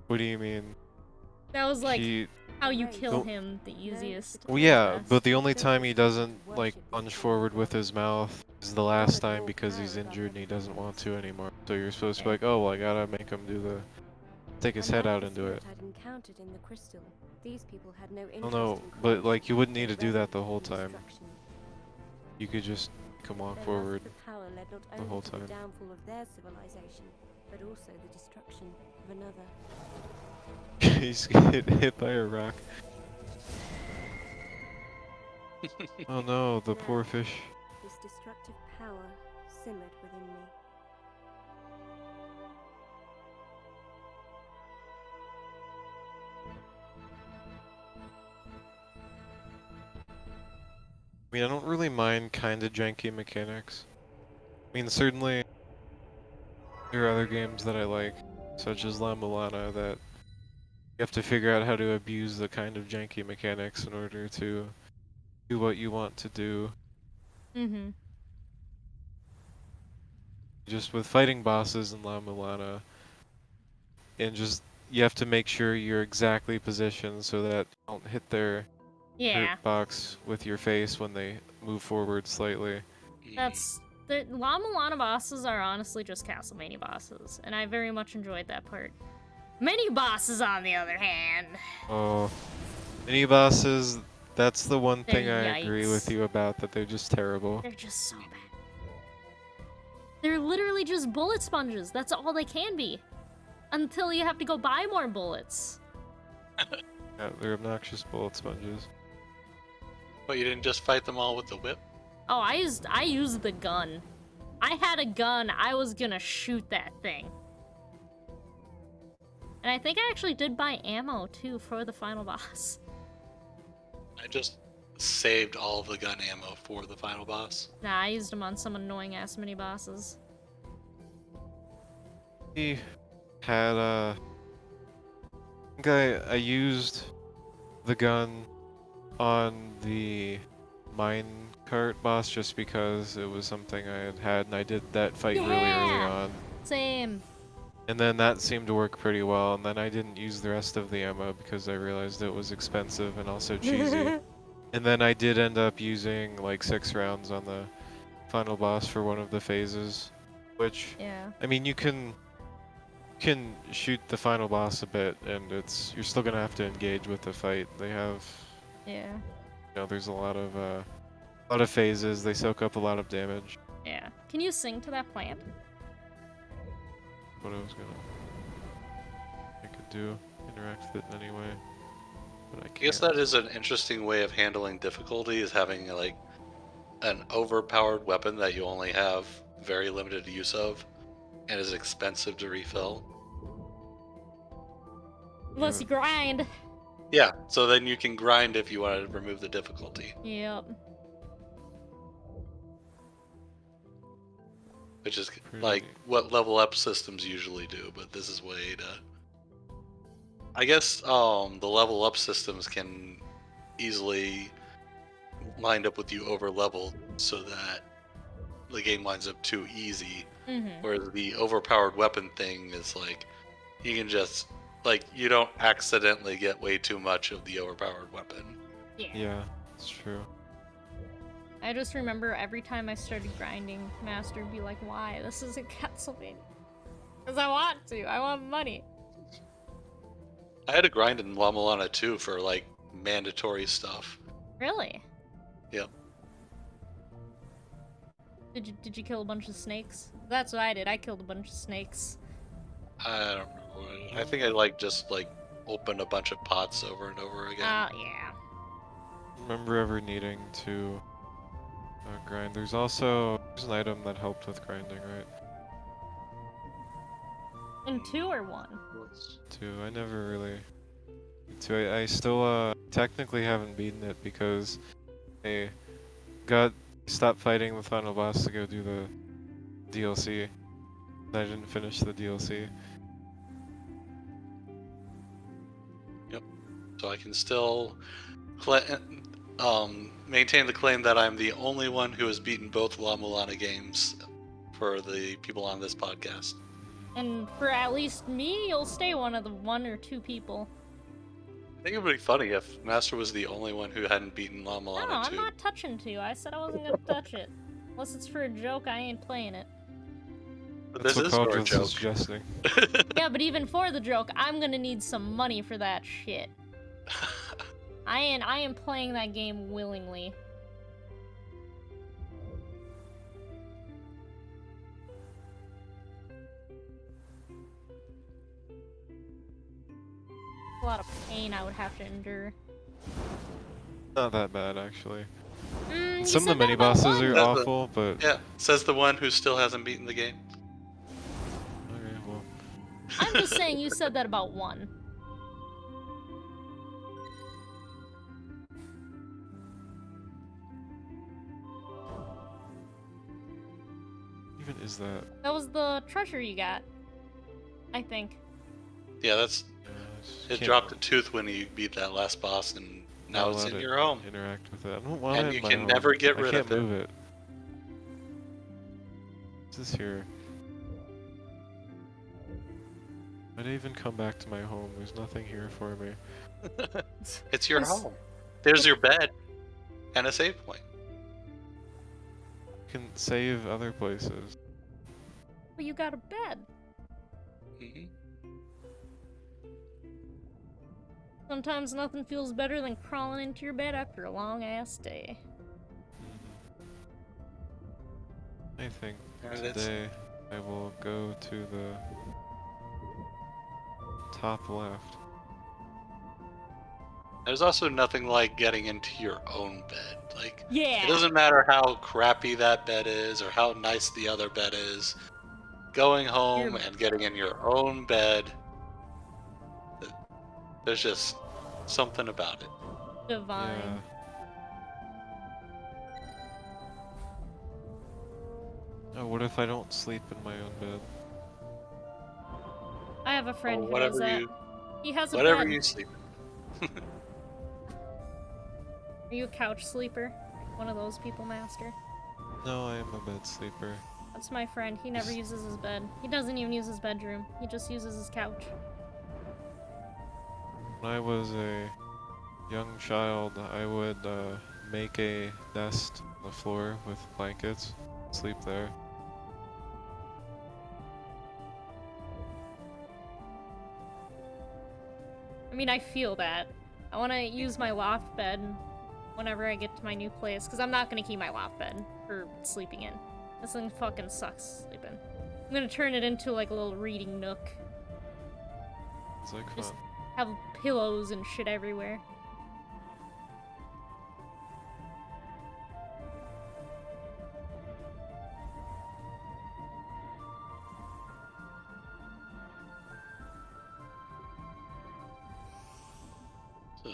What do you mean? That was like He... how you kill Don't- him the easiest. Well, yeah, but the only time he doesn't, like, lunge forward with his mouth is the last time because he's injured and he doesn't want to anymore. So you're supposed to be like, oh, well, I gotta make him do the... Take his head out and do it. Oh no, but, like, you wouldn't need to do that the whole time. You could just come walk forward the whole time. But also the destruction of another. He's hit by a rock. Oh no, the poor fish. This destructive power simmered within me. I mean, I don't really mind kinda janky mechanics. I mean, certainly there are other games that I like, such as La Mulana, that you have to figure out how to abuse the kind of janky mechanics in order to do what you want to do. Mm-hmm. You just with fighting bosses in La Mulana, and just you have to make sure you're exactly positioned so that you don't hit their Yeah, hurt box with your face when they move forward slightly. that's the La Mulana bosses are honestly just Castlevania bosses, and I very much enjoyed that part. Mini bosses, on the other hand, Oh, mini bosses, that's the one they're thing I agree with yikes. you about, that they're just terrible. They're just so bad. They're literally just bullet sponges. That's all they can be. Until you have to go buy more bullets. Yeah, they're obnoxious bullet sponges. But you didn't just fight them all with the whip? Oh, I used the gun. I had a gun, I was gonna shoot that thing. And I think I actually did buy ammo too for the final boss. I just saved all of the gun ammo for the final boss. Nah, I used them on some annoying ass mini bosses. He had I think I used the gun on the minecart boss just because it was something I had had, and I did that fight really early Yeah! on. Same. And then that seemed to work pretty well, and then I didn't use the rest of the ammo because I realized it was expensive and also cheesy. And then I did end up using like 6 rounds on the final boss for one of the phases, which, Yeah. I mean, you can shoot the final boss a bit, and you're still gonna have to engage with the fight. They have, Yeah. there's a lot of phases. They soak up a lot of damage. Yeah. Can you sing to that plant? What I could do, interact with it in any way, but I can't. I guess that is an interesting way of handling difficulty, is having like an overpowered weapon that you only have very limited use of and is expensive to refill. Unless you grind. Yeah, so then you can grind if you want to remove the difficulty, Yep. which is Pretty like neat. what level up systems usually do, but this is way to... I guess the level up systems can easily wind up with you over leveled so that the game winds up too easy, Mm-hmm. whereas the overpowered weapon thing is like you can just like you don't accidentally get way too much of the overpowered weapon. Yeah, it's true. I just remember every time I started grinding, Master would be like, why? This isn't Castlevania. Because I want to. I want money. I had to grind in La Mulana too for like mandatory stuff. Really? Yep. Did you kill a bunch of snakes? That's what I did. I killed a bunch of snakes. I don't remember. I think I like just like opened a bunch of pots over and over again. Yeah. Remember ever needing to grind? There's an item that helped with grinding, right? In 2 or 1? 2. I never really. 2. I still technically haven't beaten it because I stopped fighting the final boss to go do the DLC. I didn't finish the DLC. Yep. So I can still maintain the claim that I'm the only one who has beaten both La Mulana games for the people on this podcast. And for at least me, you'll stay one of the 1 or 2 people. I think it would be funny if Master was the only one who hadn't beaten La No, Mulana I'm 2. not touching 2. I said I wasn't gonna touch it. Unless it's for a joke, I ain't playing it. But That's this what is for a Cauldrath joke. is suggesting. Yeah, but even for the joke, I'm gonna need some money for that shit. I am playing that game willingly. A lot of pain I would have to endure. Not that bad, actually. You Some of the said that mini about bosses one. are That's awful, but Yeah, says the one who still hasn't beaten the game. okay, well, I'm just saying you said that about 1. even is that? That was the treasure you got. I think. Yeah, that's I just it. can't Dropped a tooth when you beat that last boss, and now it's let in it your home. Interact with it. I don't want And it in you my can home. never get rid I of can't it. move it. What's this here? I'd even come back to my home. There's nothing here for me. It's your I'm s- home. There's your bed and a save point. You can save other places. Well, you got a bed. Hmm. Sometimes nothing feels better than crawling into your bed after a long ass day. I think And it's- today I will go to the top left. There's also nothing like getting into your own bed. Like, Yeah. it doesn't matter how crappy that bed is or how nice the other bed is. Going home Your- and getting in your own bed, there's just something about it. Divine. Oh, what if I don't sleep in my own bed? I have a friend Or who does whatever that. you, He has a whatever bed. you sleep in. Are you a couch sleeper? One of those people, Master? No, I am a bed sleeper. That's my friend. He never uses his bed. He doesn't even use his bedroom. He just uses his couch. When I was a young child, I would make a nest on the floor with blankets, sleep there. I mean, I feel that. I want to use my loft bed whenever I get to my new place, because I'm not going to keep my loft bed for sleeping in. This thing fucking sucks sleeping. I'm going to turn it into like a little reading nook. It's like Just fun. have pillows and shit everywhere. So,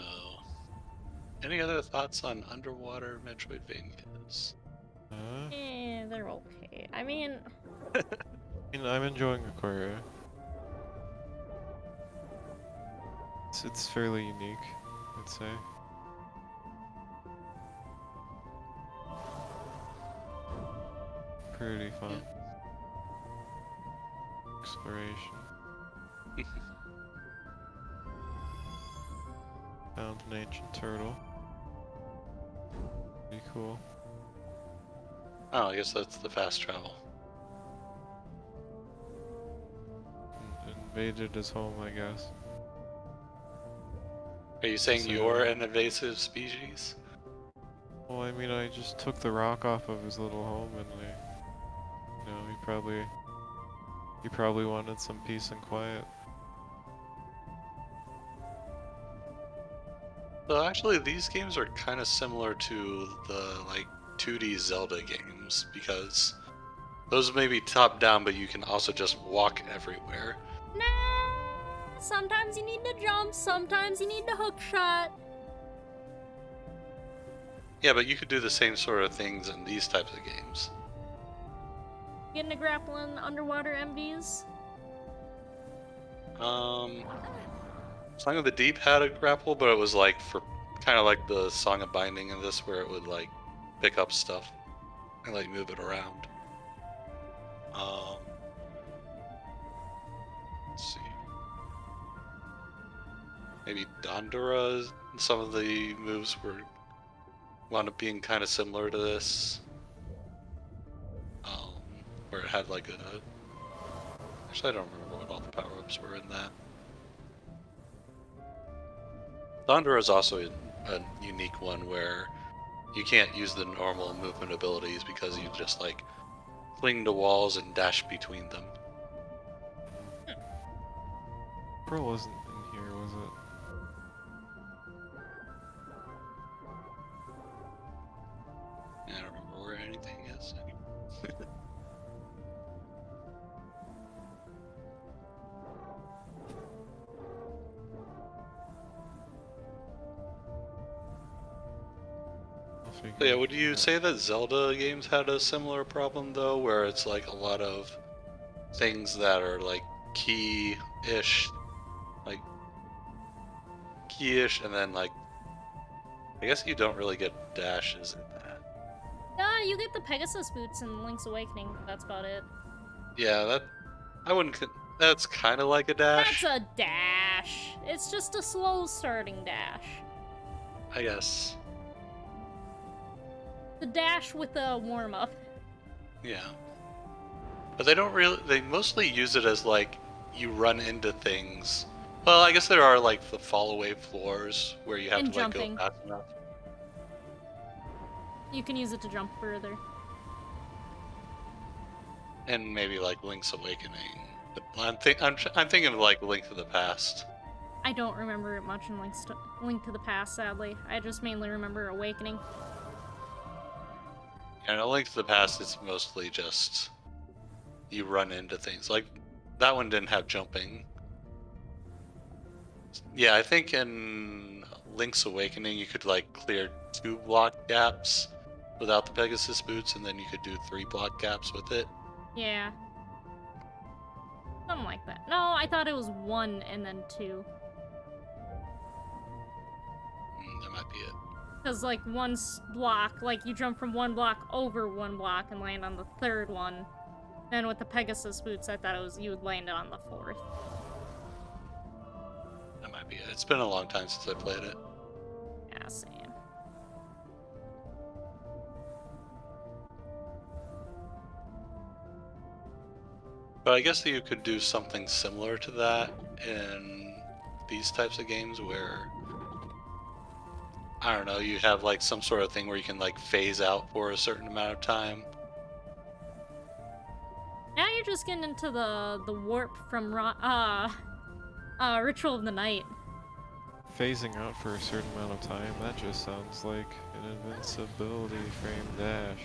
any other thoughts on underwater Metroidvanias? They're okay. I mean, I'm enjoying Aquaria. It's fairly unique, I'd say. Pretty fun. Exploration. Found an ancient turtle. Pretty cool. Oh, I guess that's the fast travel. Invaded his home, I guess. Are you saying So- you're an invasive species? Well, I mean, I just took the rock off of his little home, and he probably wanted some peace and quiet. So actually, these games are kind of similar to the like 2D Zelda games because those may be top down, but you can also just walk everywhere. nah. Sometimes you need to jump, sometimes you need to hook shot. Yeah, but you could do the same sort of things in these types of games. Getting to grappling underwater MVs. Song of the Deep had a grapple, but it was like for kind of like the Song of Binding in this, where it would like pick up stuff and like move it around. Let's see. Maybe Dondora, some of the moves wound up being kind of similar to this. Where it had like a... Actually, I don't remember what all the power-ups were in that. Dondora is also a unique one where you can't use the normal movement abilities because you just like cling to walls and dash between them. Pearl wasn't in here, was it? I don't remember where anything is. I'll figure So yeah, it would you out. say that Zelda games had a similar problem though, where it's like a lot of things that are like key-ish, like key-ish, and then like I guess you don't really get dashes in that. You get the Pegasus boots in Link's Awakening, but that's about it. Yeah, that I wouldn't That's kind of like a dash, That's a dash. It's just a slow starting dash. I guess. The dash with a warm up. Yeah. But they don't really, they mostly use it as like you run into things. Well, I guess there are like the fall away floors where you have And to like jumping. go fast enough. You can use it to jump further. And maybe like Link's Awakening. But I'm thinking of like Link to the Past. I don't remember it much in Link to the Past, sadly. I just mainly remember Awakening. And a Link to the Past, it's mostly just you run into things. Like that one didn't have jumping. Yeah, I think in Link's Awakening you could like clear 2 block gaps without the Pegasus boots, and then you could do 3 block gaps with it. Yeah. Something like that. No, I thought it was 1 and then 2. That might be it. Because, like, one block, like, you jump from 1 block over 1 block and land on the 3rd one. Then with the Pegasus boots, I thought it was you would land on the 4th. That might be it. It's been a long time since I played it. Yeah, same. But I guess that you could do something similar to that in these types of games where, I don't know, you have like some sort of thing where you can like phase out for a certain amount of time. Now you're just getting into the warp from Ritual of the Night. Phasing out for a certain amount of time, that just sounds like an invincibility frame dash.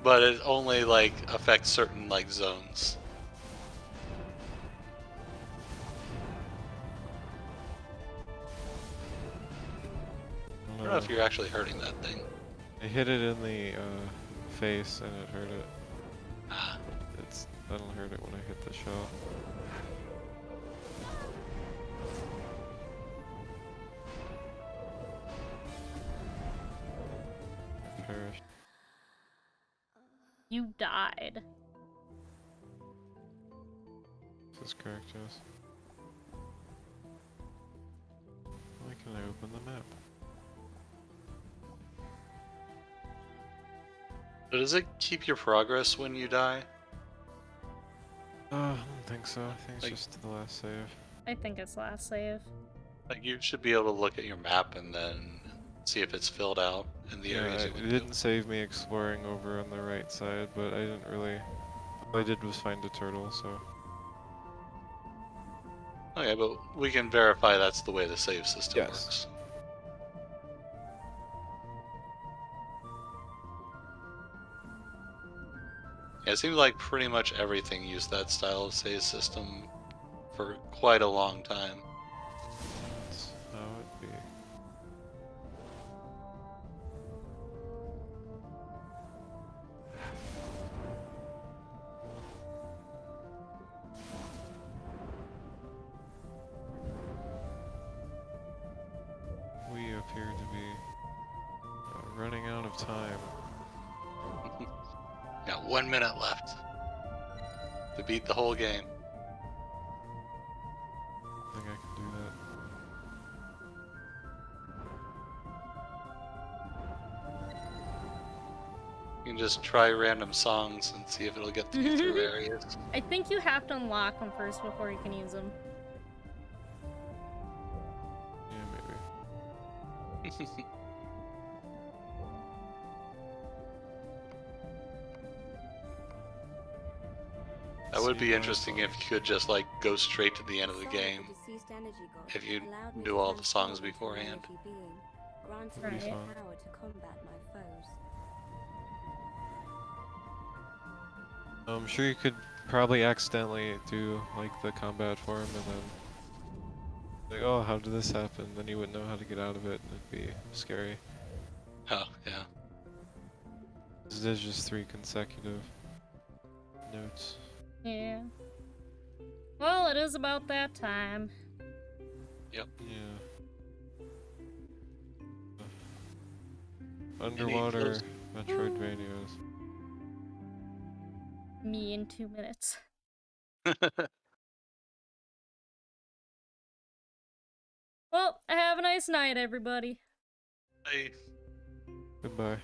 But it only like affects certain like zones. I don't know if you're actually hurting that thing. I hit it in the face and it hurt it. Ah, That'll hurt it when I hit the shell. I perished. You died. This is correct, yes. Why can I open the map? but does it keep your progress when you die? I don't think so. I think it's Like- just the last save. I think it's last save. Like you should be able to look at your map and then see if it's filled out in the areas you it went to. didn't save me exploring over on the right side, but I didn't really... All I did was find a turtle, so... Okay, but we can verify that's the way the save system Yes. works. Yeah, it seems like pretty much everything used that style of save system for quite a long time. That's how it be. We appear to be running out of time. Got 1 minute left to beat the whole game. I think I can do that. You can just try random songs and see if it'll get you through areas. I think you have to unlock them first before you can use them. Yeah, maybe. That would See be my interesting if songs. you could just like go straight to the end of the Sight of game. deceased energy god if you allowed me knew to all the transform songs into an beforehand. energy being, granting Right. me the Fun. power to combat my foes. I'm sure you could probably accidentally do like the combat form and then like, oh, how did this happen? Then you wouldn't know how to get out of it and it'd be scary. Oh, yeah. There's just 3 consecutive notes. Yeah. Well, it is about that time. Yeah. Underwater close- Metroidvanias. Me in 2 minutes. Well, have a nice night, everybody. I Goodbye.